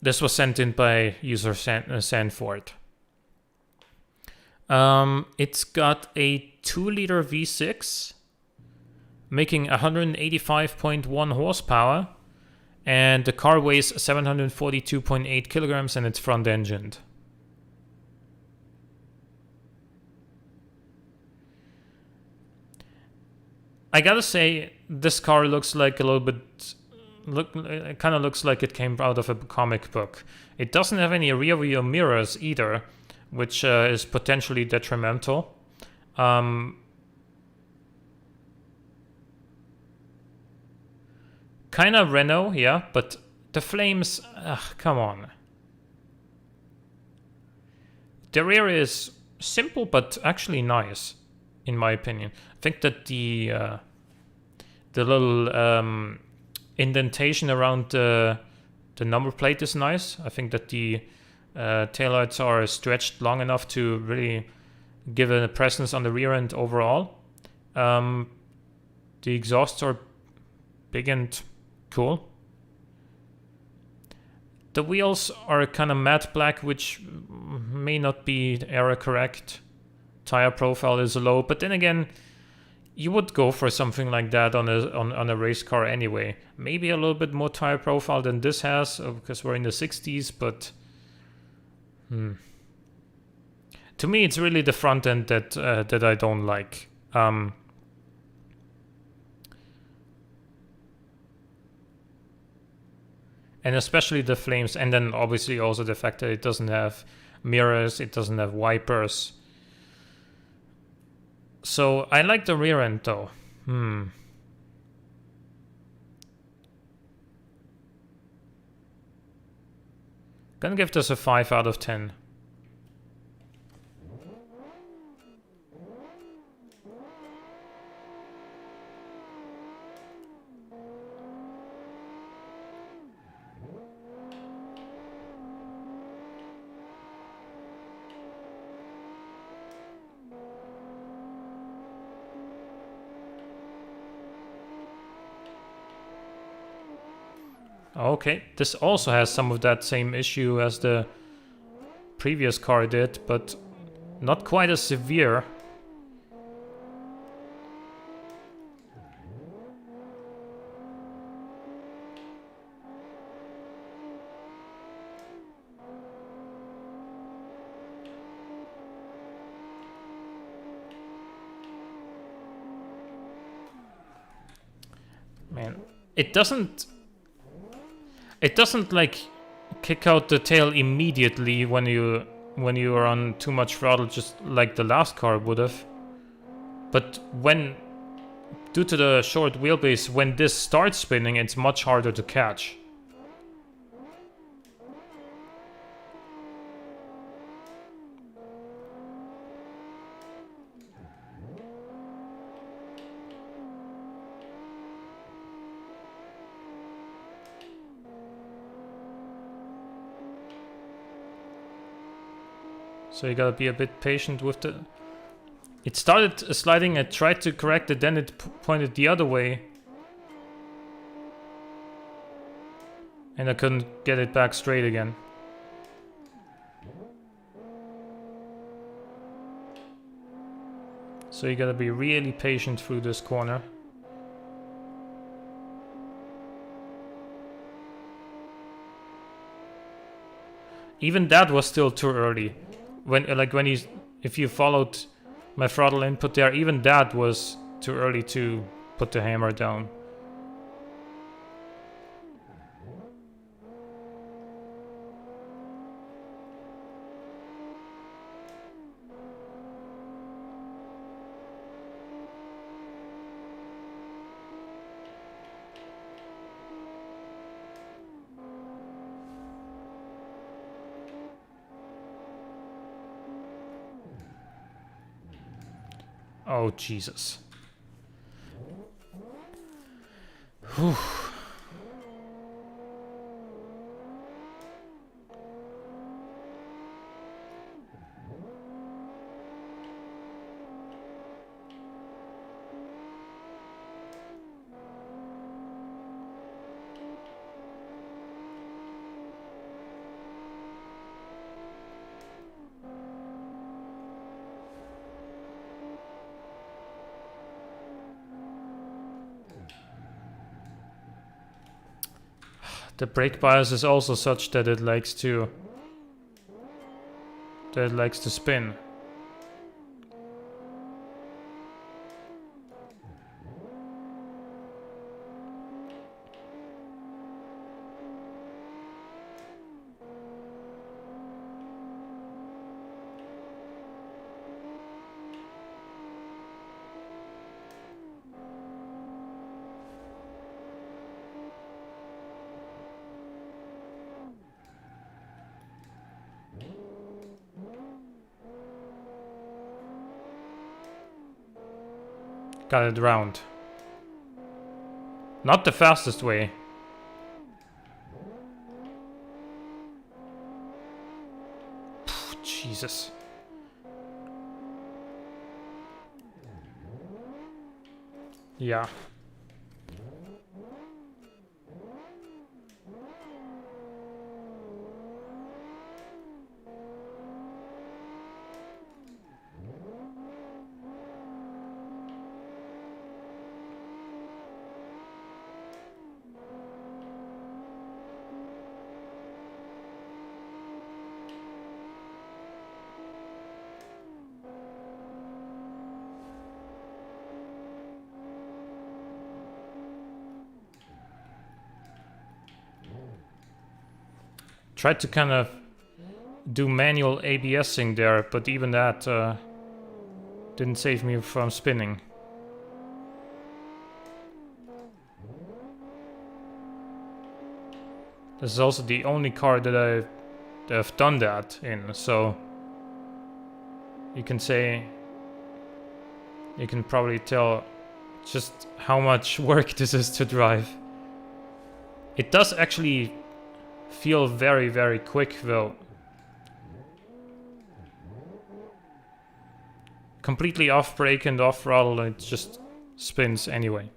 This was sent in by user Sanford. It's got a 2-liter V6 making 185.1 horsepower, and the car weighs 742.8 kilograms, and it's front-engined. I gotta say, this car looks like a little bit... it kind of looks like it came out of a comic book. It doesn't have any rear-view mirrors either, which is potentially detrimental. Kind of Renault, yeah, but the flames... come on. The rear is simple, but actually nice, in my opinion. I think that the little indentation around the number plate is nice. I think that the taillights are stretched long enough to really give it a presence on the rear end overall. The exhausts are big and cool. The wheels are kind of matte black, which may not be era correct. Tire profile is low, but then again, You would go for something like that on a race car anyway. Maybe a little bit more tire profile than this has, because we're in the 60s, but to me it's really the front end that I don't like. And especially the flames, and then obviously also the fact that it doesn't have mirrors, it doesn't have wipers. So I like the rear end though. Gonna give this a 5 out of 10. Okay, this also has some of that same issue as the previous car did, but not quite as severe. Man, it doesn't like kick out the tail immediately when you are on too much throttle, just like the last car would have. But when, due to the short wheelbase, when this starts spinning, it's much harder to catch. So you gotta be a bit patient with the... It started sliding, I tried to correct it, then it pointed the other way. And I couldn't get it back straight again. So you gotta be really patient through this corner. Even that was still too early. If you followed my throttle input there, even that was too early to put the hammer down. Oh, Jesus. Whew. The brake bias is also such that it likes to spin. Got it round. Not the fastest way. Phew, Jesus. Yeah. Tried to kind of do manual ABSing there, but even that didn't save me from spinning. This is also the only car that I've done that in, so you can probably tell just how much work this is to drive. It does actually feel very, very quick though. Completely off brake and off throttle, and it just spins anyway.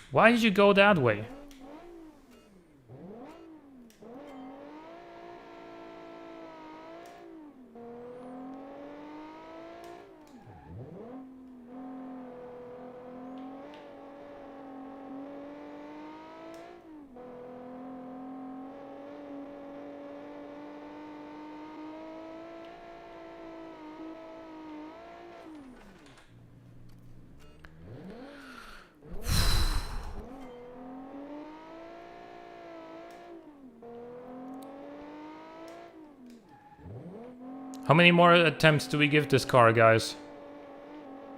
Why did you go that way? How many more attempts do we give this car, guys?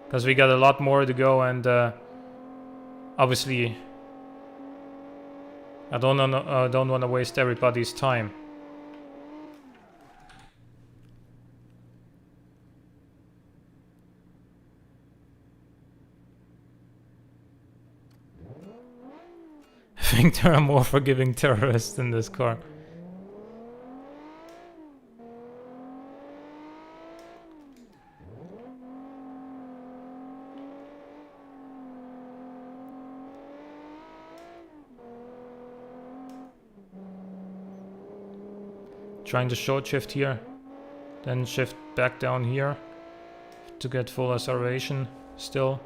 Because we got a lot more to go, and obviously I don't want to waste everybody's time. I think there are more forgiving terrorists in this car. Trying to short shift here, then shift back down here to get full acceleration still.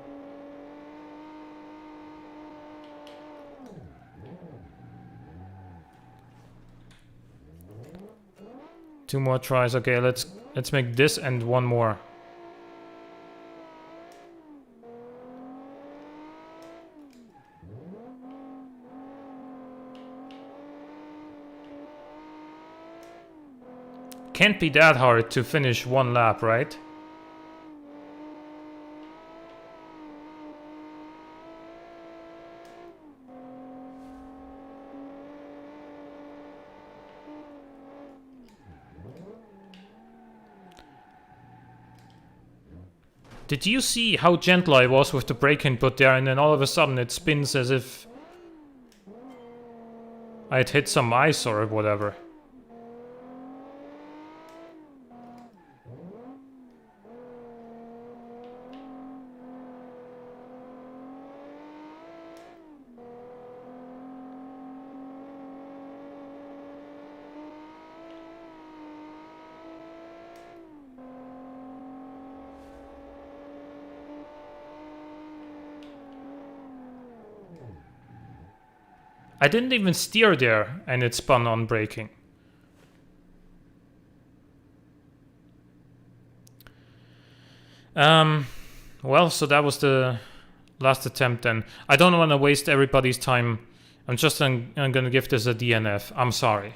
Two more tries. Okay, let's make this and one more. Can't be that hard to finish one lap, right? Did you see how gentle I was with the brake input there, and then all of a sudden it spins as if I'd hit some ice or whatever? I didn't even steer there, and it spun on braking. Well, so that was the last attempt then. I don't want to waste everybody's time. I'm gonna give this a DNF. I'm sorry.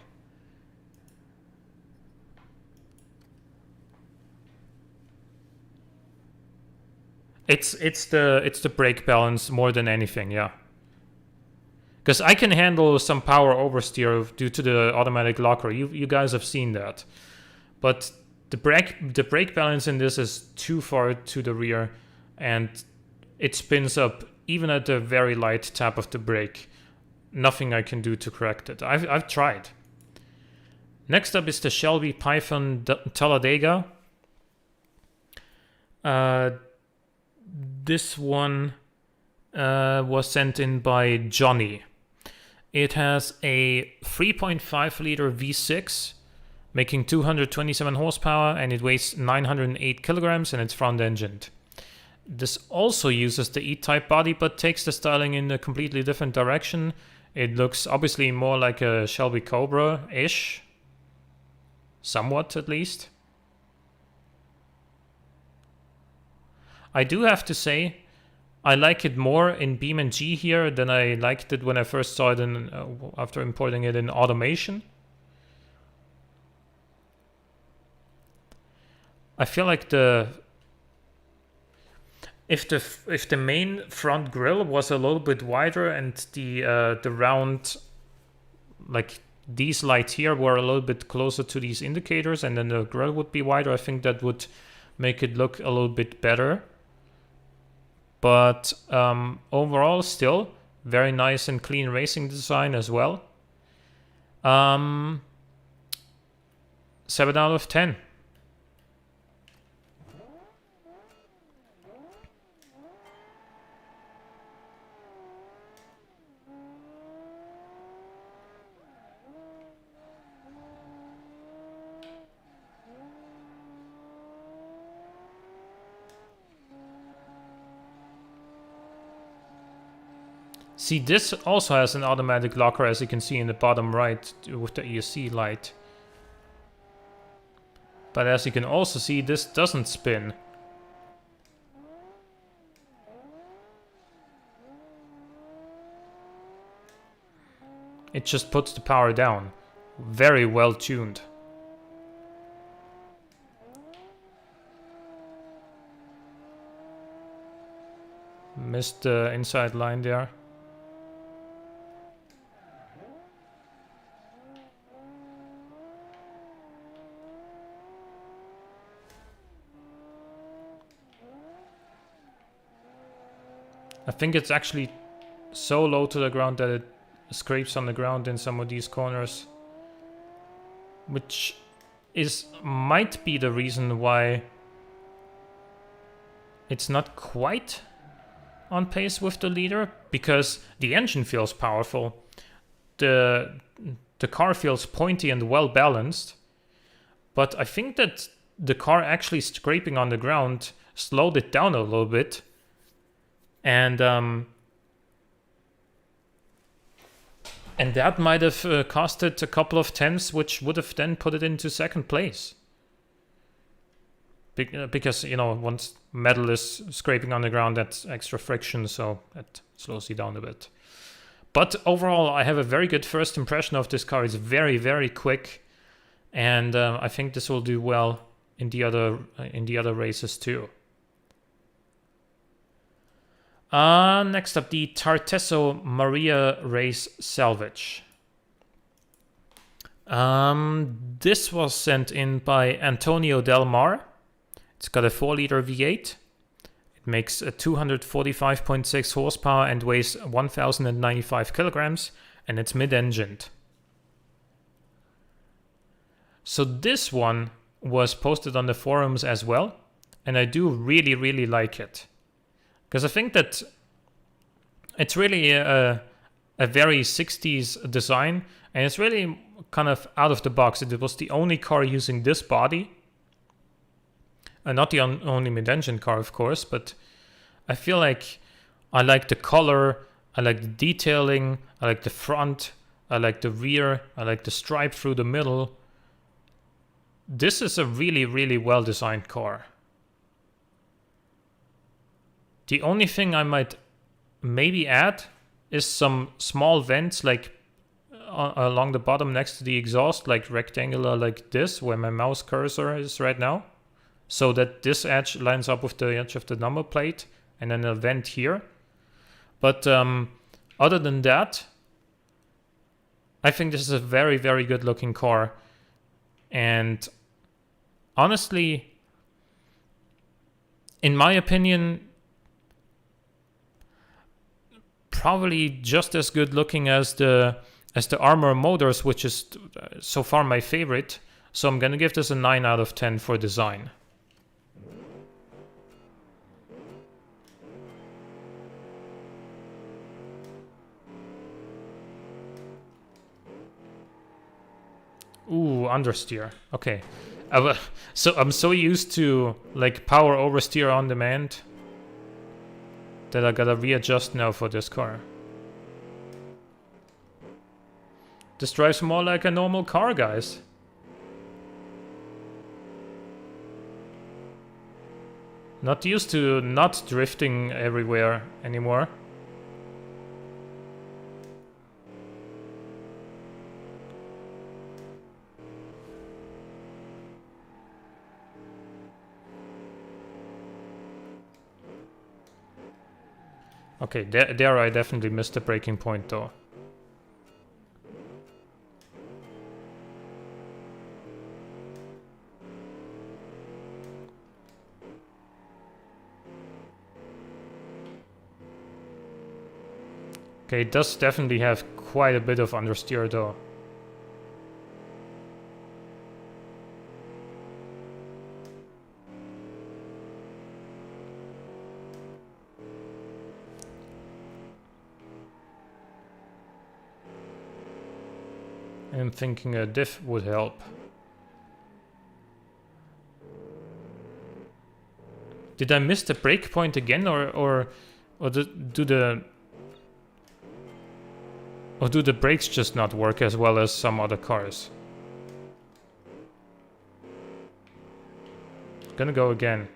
It's the brake balance more than anything, yeah. Because I can handle some power oversteer due to the automatic locker. You guys have seen that. But the brake balance in this is too far to the rear, and it spins up even at a very light tap of the brake. Nothing I can do to correct it. I've tried. Next up is the Shelbie Python Talladega. This one was sent in by Johnny It has a 3.5 liter V6 making 227 horsepower, and it weighs 908 kilograms, and it's front-engined. This also uses the E-Type body, but takes the styling in a completely different direction. It looks obviously more like a Shelbie Cobra-ish. Somewhat, at least. I do have to say, I like it more in Beam and G here than I liked it when I first saw it in, after importing it in Automation. I feel like if the main front grille was a little bit wider and the round, like these lights here, were a little bit closer to these indicators, and then the grille would be wider, I think that would make it look a little bit better. But overall, still very nice and clean racing design as well. 7 out of 10. See, this also has an automatic locker, as you can see in the bottom right with the ESC light. But as you can also see, this doesn't spin. It just puts the power down. Very well tuned. Missed the inside line there. I think it's actually so low to the ground that it scrapes on the ground in some of these corners, which might be the reason why it's not quite on pace with the leader, because the engine feels powerful, the car feels pointy and well balanced, but I think that the car actually scraping on the ground slowed it down a little bit. And that might have costed a couple of tenths, which would have then put it into second place. Because, you know, once metal is scraping on the ground, that's extra friction, so that slows you down a bit. But overall, I have a very good first impression of this car. It's very, very quick, and I think this will do well in the other races too. Next up, the Tartesso Maria Race Salvage. This was sent in by Antonio Del Mar. It's got a 4-liter V8. It makes a 245.6 horsepower and weighs 1,095 kilograms, and it's mid-engined. So this one was posted on the forums as well, and I do really, really like it. Because I think that it's really a very 60s design, and it's really kind of out of the box. It was the only car using this body. Not the only mid-engine car, of course, but I feel like I like the color, I like the detailing, I like the front, I like the rear, I like the stripe through the middle. This is a really, really well-designed car. The only thing I might maybe add is some small vents, like along the bottom next to the exhaust, like rectangular like this, where my mouse cursor is right now. So that this edge lines up with the edge of the number plate, and then a vent here. But other than that, I think this is a very, very good looking car. And honestly, in my opinion, probably just as good looking as the Armor Motors, which is so far my favorite. So I'm gonna give this a 9 out of 10 for design. Ooh, understeer. Okay. So I'm so used to like power oversteer on demand that I gotta readjust now for this car. This drives more like a normal car, guys. Not used to not drifting everywhere anymore. Okay, there I definitely missed the braking point though. Okay, it does definitely have quite a bit of understeer though. I'm thinking a diff would help. Did I miss the brake point again, or do the brakes just not work as well as some other cars? Gonna go again.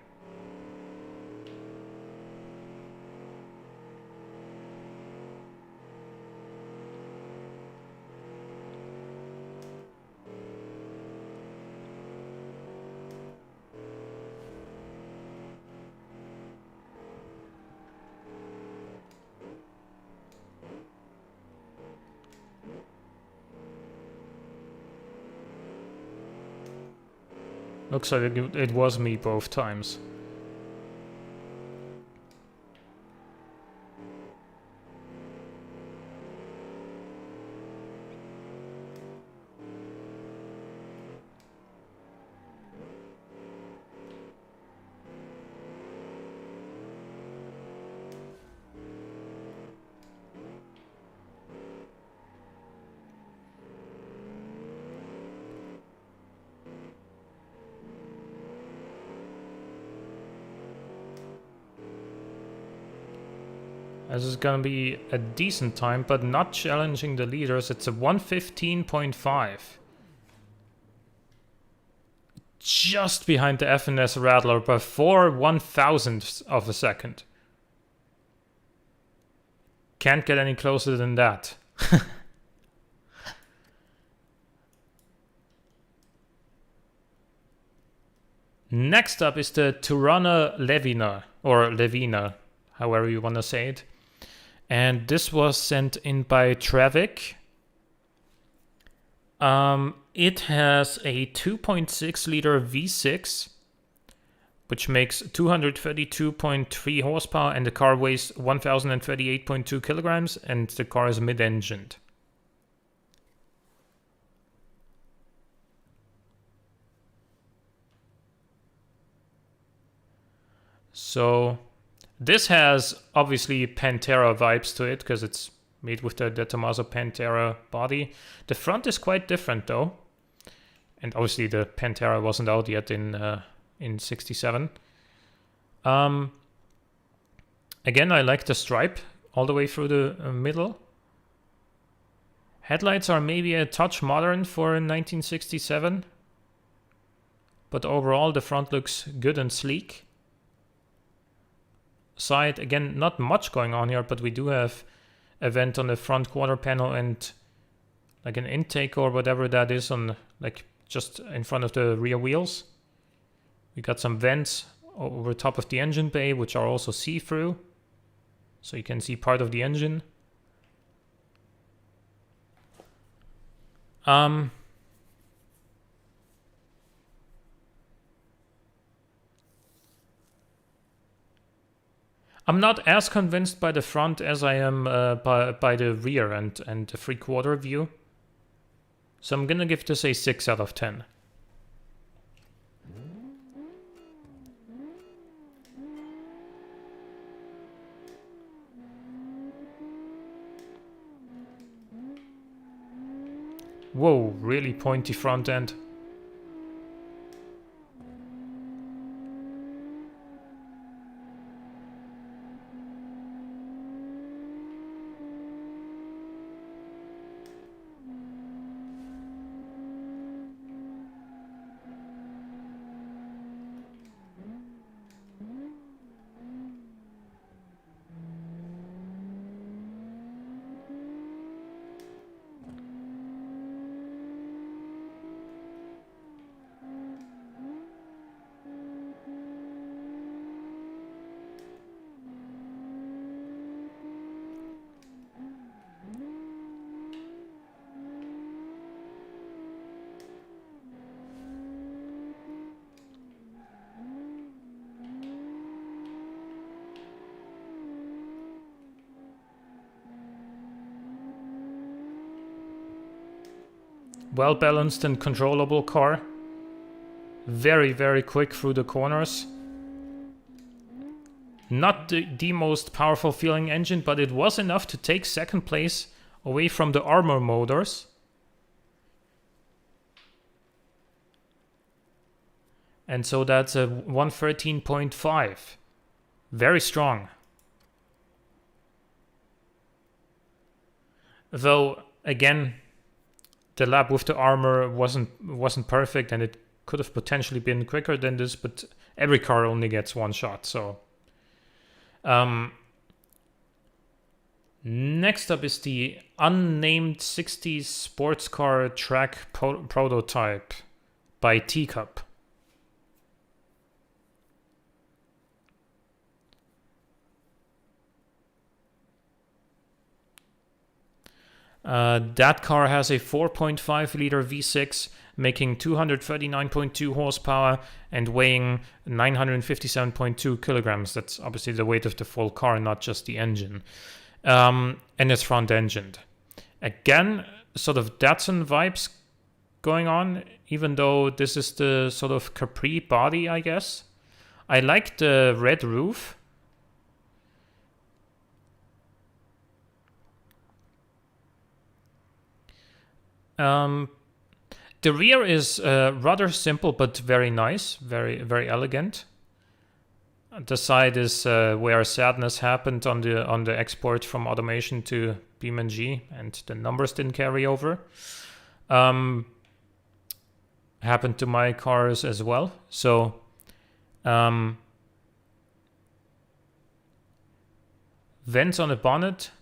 Looks like it was me both times. This is gonna be a decent time, but not challenging the leaders. It's a 1:15.5. Just behind the F&S Rattler by 4/1000ths of a second. Can't get any closer than that. Next up is the Turana Levina, or Levina, however you want to say it. And this was sent in by Trevik. It has a 2.6 liter V6, which makes 232.3 horsepower, and the car weighs 1038.2 kilograms, and the car is mid-engined. So this has obviously Pantera vibes to it because it's made with the Tommaso Pantera body. The front is quite different though, and obviously the Pantera wasn't out yet in '67. Again, I like the stripe all the way through the middle. Headlights are maybe a touch modern for 1967, but overall the front looks good and sleek. Side, again, not much going on here, but we do have a vent on the front quarter panel and like an intake or whatever that is on, like, just in front of the rear wheels. We got some vents over top of the engine bay, which are also see-through, so you can see part of the engine. I'm not as convinced by the front as I am by the rear and the three-quarter view. So I'm gonna give this a 6 out of 10. Whoa, really pointy front end. Well balanced and controllable car. Very, very quick through the corners. Not the most powerful feeling engine, but it was enough to take second place away from the Armor Motors. And so that's a 113.5. Very strong. Though, again, the lap with the armor wasn't perfect, and it could have potentially been quicker than this, but every car only gets one shot, so. Next up is the unnamed 60s sports car track prototype by Teacup. That car has a 4.5 liter V6 making 239.2 horsepower and weighing 957.2 kilograms. That's obviously the weight of the full car, not just the engine. And it's front-engined. Again, sort of Datsun vibes going on, even though this is the sort of Capri body, I guess. I like the red roof. The rear is rather simple but very nice, very elegant. The side is where sadness happened on the export from automation to BeamNG, and the numbers didn't carry over. Happened to my cars as well. So vents on the bonnet.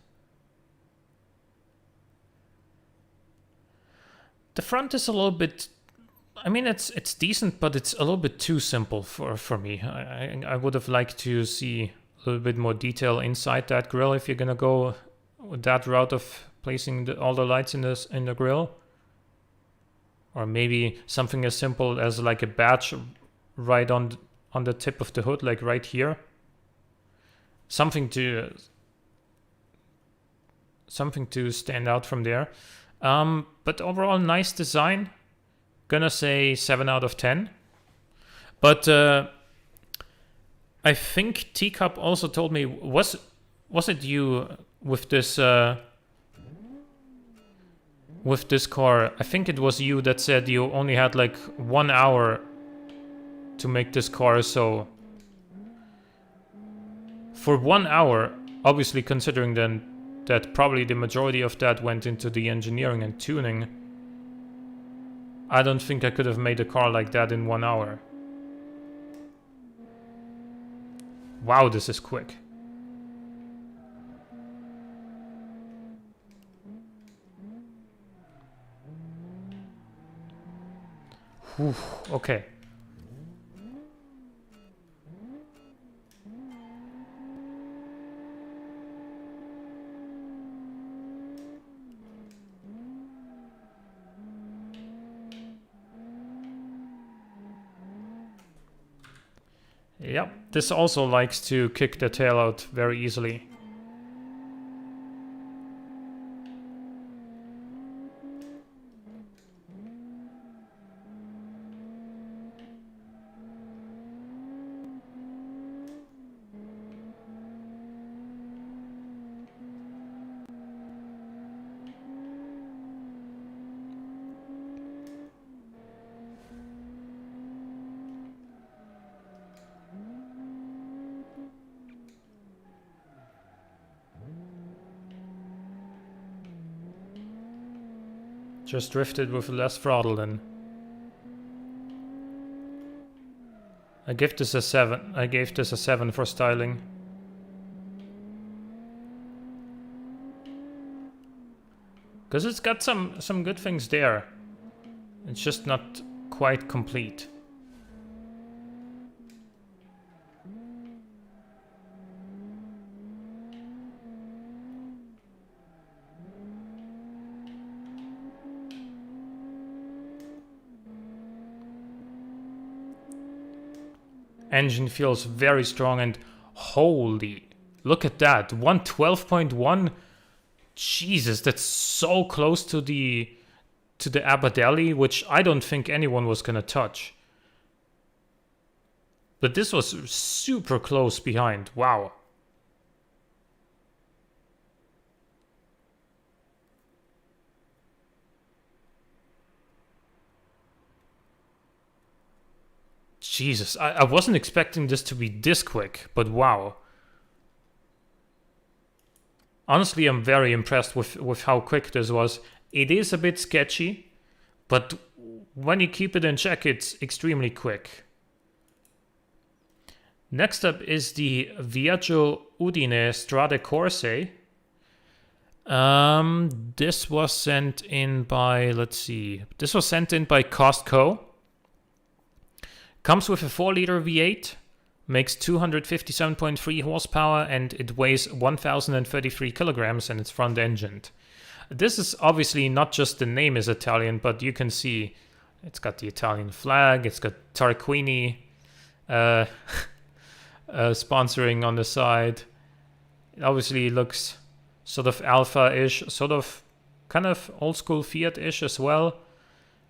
The front is a little bit, I mean, it's decent, but it's a little bit too simple for me. I would have liked to see a little bit more detail inside that grille if you're gonna go with that route of placing all the lights in the grille, or maybe something as simple as like a badge right on the tip of the hood, like right here. Something to stand out from there. But overall, nice design. Gonna say 7 out of 10. But I think Teacup also told me, was it you with this car? I think it was you that said you only had like 1 hour to make this car. So for 1 hour, obviously considering then that probably the majority of that went into the engineering and tuning, I don't think I could have made a car like that in 1 hour. Wow, this is quick. Whew, okay. Yep, this also likes to kick the tail out very easily. Just drifted with less throttle then. I gave this a 7. I gave this a 7 for styling. Because it's got some good things there. It's just not quite complete. Engine feels very strong and holy, look at that, 112.1. Jesus, that's so close to the Abbadelli, which I don't think anyone was gonna touch. But this was super close behind. Wow. Jesus, I wasn't expecting this to be this quick, but wow. Honestly, I'm very impressed with how quick this was. It is a bit sketchy, but when you keep it in check, it's extremely quick. Next up is the Viaggio Udine Strade Corse. This was sent in by, let's see, this was sent in by Costco. Comes with a 4-liter V8, makes 257.3 horsepower, and it weighs 1,033 kilograms, and it's front-engined. This is obviously not just the name is Italian, but you can see it's got the Italian flag, it's got Tarquini sponsoring on the side. It obviously looks sort of Alfa-ish, sort of kind of old-school Fiat-ish as well.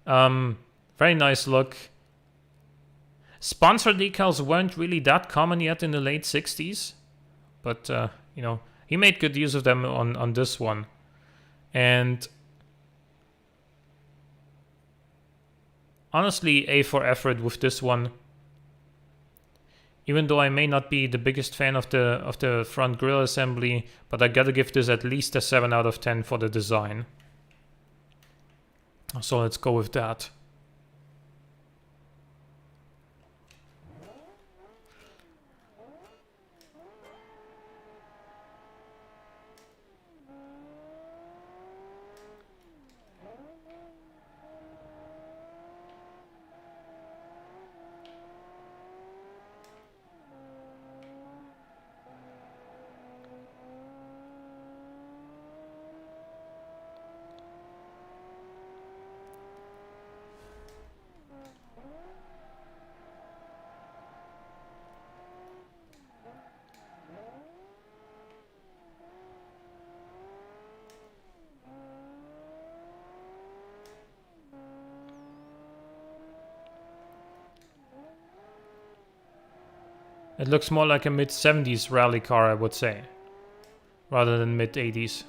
Very nice look. Sponsor decals weren't really that common yet in the late 60s, but you know, he made good use of them on this one. And honestly, A for effort with this one. Even though I may not be the biggest fan of the front grille assembly, but I gotta give this at least a 7 out of 10 for the design. So let's go with that. It looks more like a mid-70s rally car, I would say, rather than mid-80s.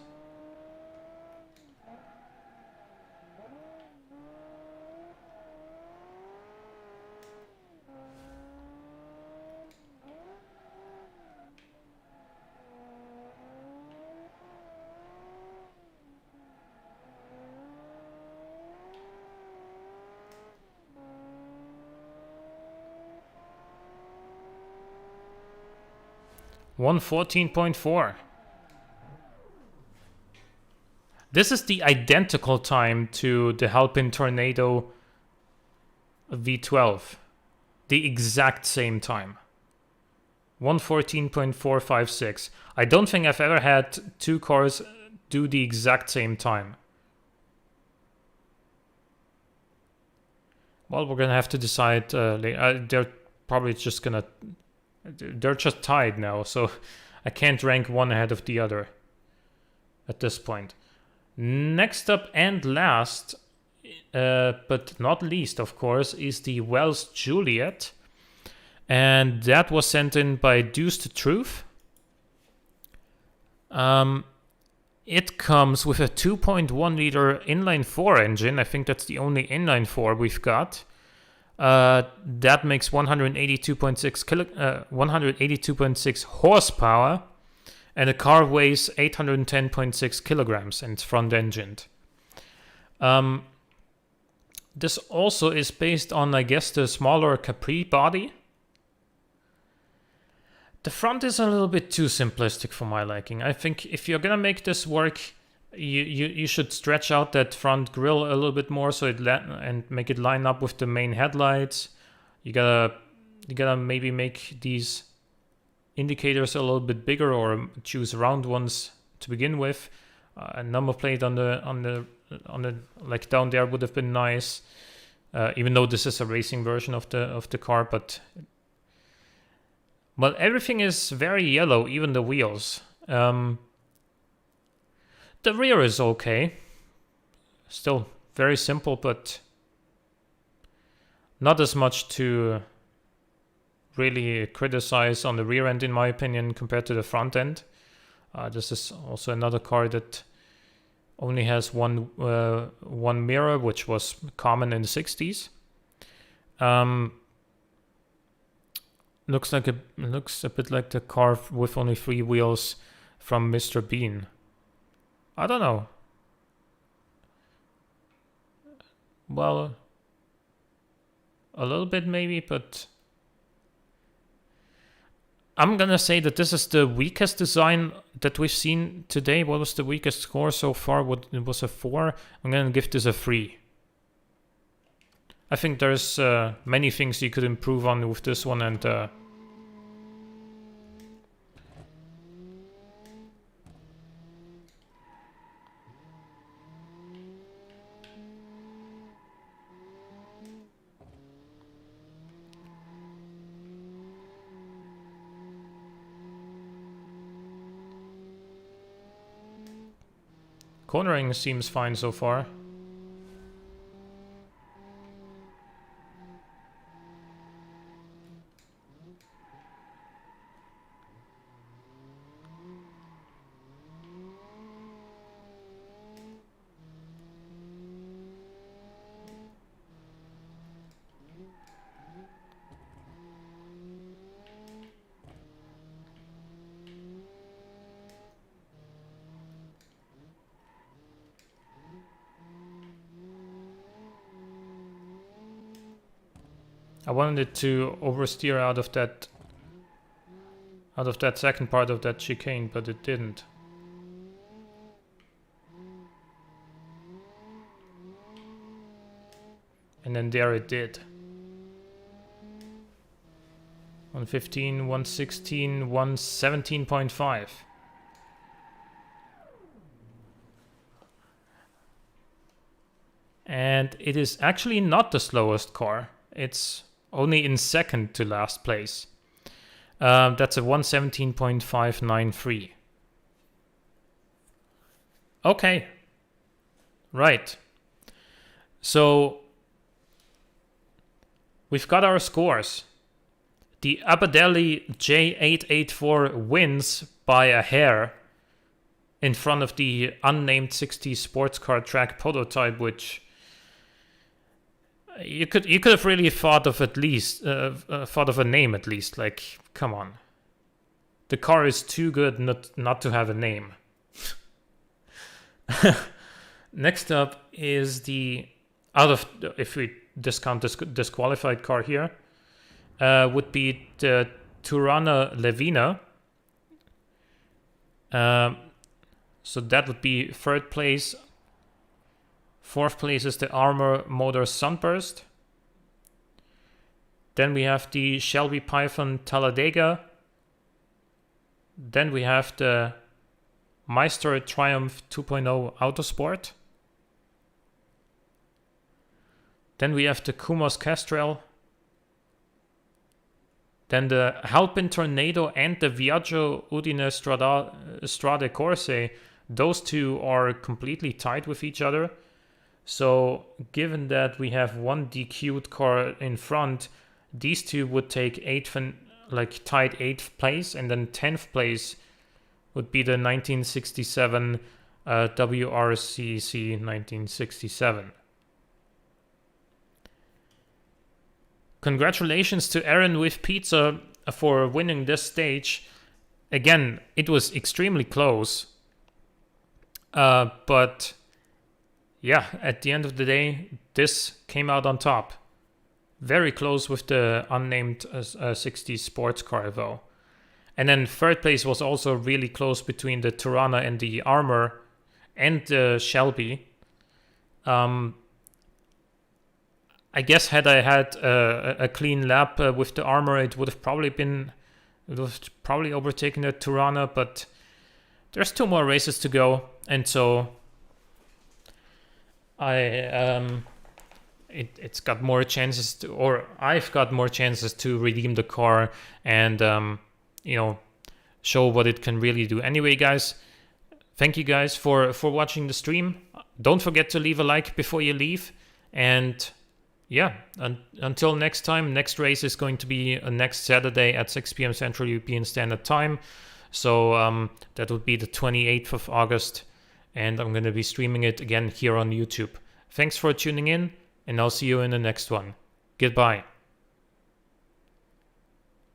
.4. This is the identical time to the Halpin Tornado V12. The exact same time. 1:14.456. I don't think I've ever had two cars do the exact same time. Well, we're gonna have to decide later. They're probably just gonna... They're just tied now, so I can't rank one ahead of the other at this point. Next up and last, but not least, of course, is the Wells Juliet. And that was sent in by Deuced Truth. It comes with a 2.1 liter inline-4 engine. I think that's the only inline-4 we've got. That makes 182.6 horsepower, and the car weighs 810.6 kilograms and it's front-engined. This also is based on, I guess, the smaller Capri body. The front is a little bit too simplistic for my liking. I think if you're gonna make this work, you should stretch out that front grille a little bit more so and make it line up with the main headlights. You gotta maybe make these indicators a little bit bigger or choose round ones to begin with. A number plate on the like down there would have been nice, even though this is a racing version of the car. But everything is very yellow, even the wheels. The rear is okay, still very simple, but not as much to really criticize on the rear end, in my opinion, compared to the front end. This is also another car that only has one mirror, which was common in the 60s. Looks a bit like the car with only 3 wheels from Mr. Bean. I don't know. Well, a little bit maybe, but I'm gonna say that this is the weakest design that we've seen today. What was the weakest score so far? It was a 4. I'm gonna give this a 3. I think there's many things you could improve on with this one, and cornering seems fine so far. I wanted it to oversteer out of that second part of that chicane, but it didn't. And then there it did. 115, 116, 117.5. And it is actually not the slowest car. It's only in second to last place. That's a 117.593. Okay. Right. So we've got our scores. The Abbadelli J-884 wins by a hair in front of the unnamed 60s sports car track prototype, which you could have really thought of at least thought of a name at least. Like, come on, the car is too good not to have a name. Next up is the if we discount this disqualified car here, would be the Turana Levina. So that would be 3rd place. 4th place is the Armor Motor Sunburst. Then we have the Shelbie Python Talladega. Then we have the Mayster Triumph 2.0 Avtosport. Then we have the Kumos Kestrel. Then the Halpin Tornado and the Viaggio Udine Strade Corse. Those two are completely tied with each other. So given that we have one DQ'd car in front, these two would take tied 8th place, and then 10th place would be the 1967 WRCC 1967. Congratulations to Aaron with Pizza for winning this stage. Again, it was extremely close, but yeah, at the end of the day, this came out on top. Very close with the unnamed 60 sports car though. And then third place was also really close between the Turana and the Armor and the Shelbie. I guess had I had a clean lap with the Armor, it would have probably overtaken the Turana, but there's 2 more races to go, and so it's got more chances to, or I've got more chances to redeem the car and you know, show what it can really do. Anyway, guys, thank you guys for watching the stream. Don't forget to leave a like before you leave, and yeah, until next time. Next race is going to be next Saturday at 6 p.m. Central European Standard Time. So that would be the 28th of August. And I'm going to be streaming it again here on YouTube. Thanks for tuning in, and I'll see you in the next one. Goodbye.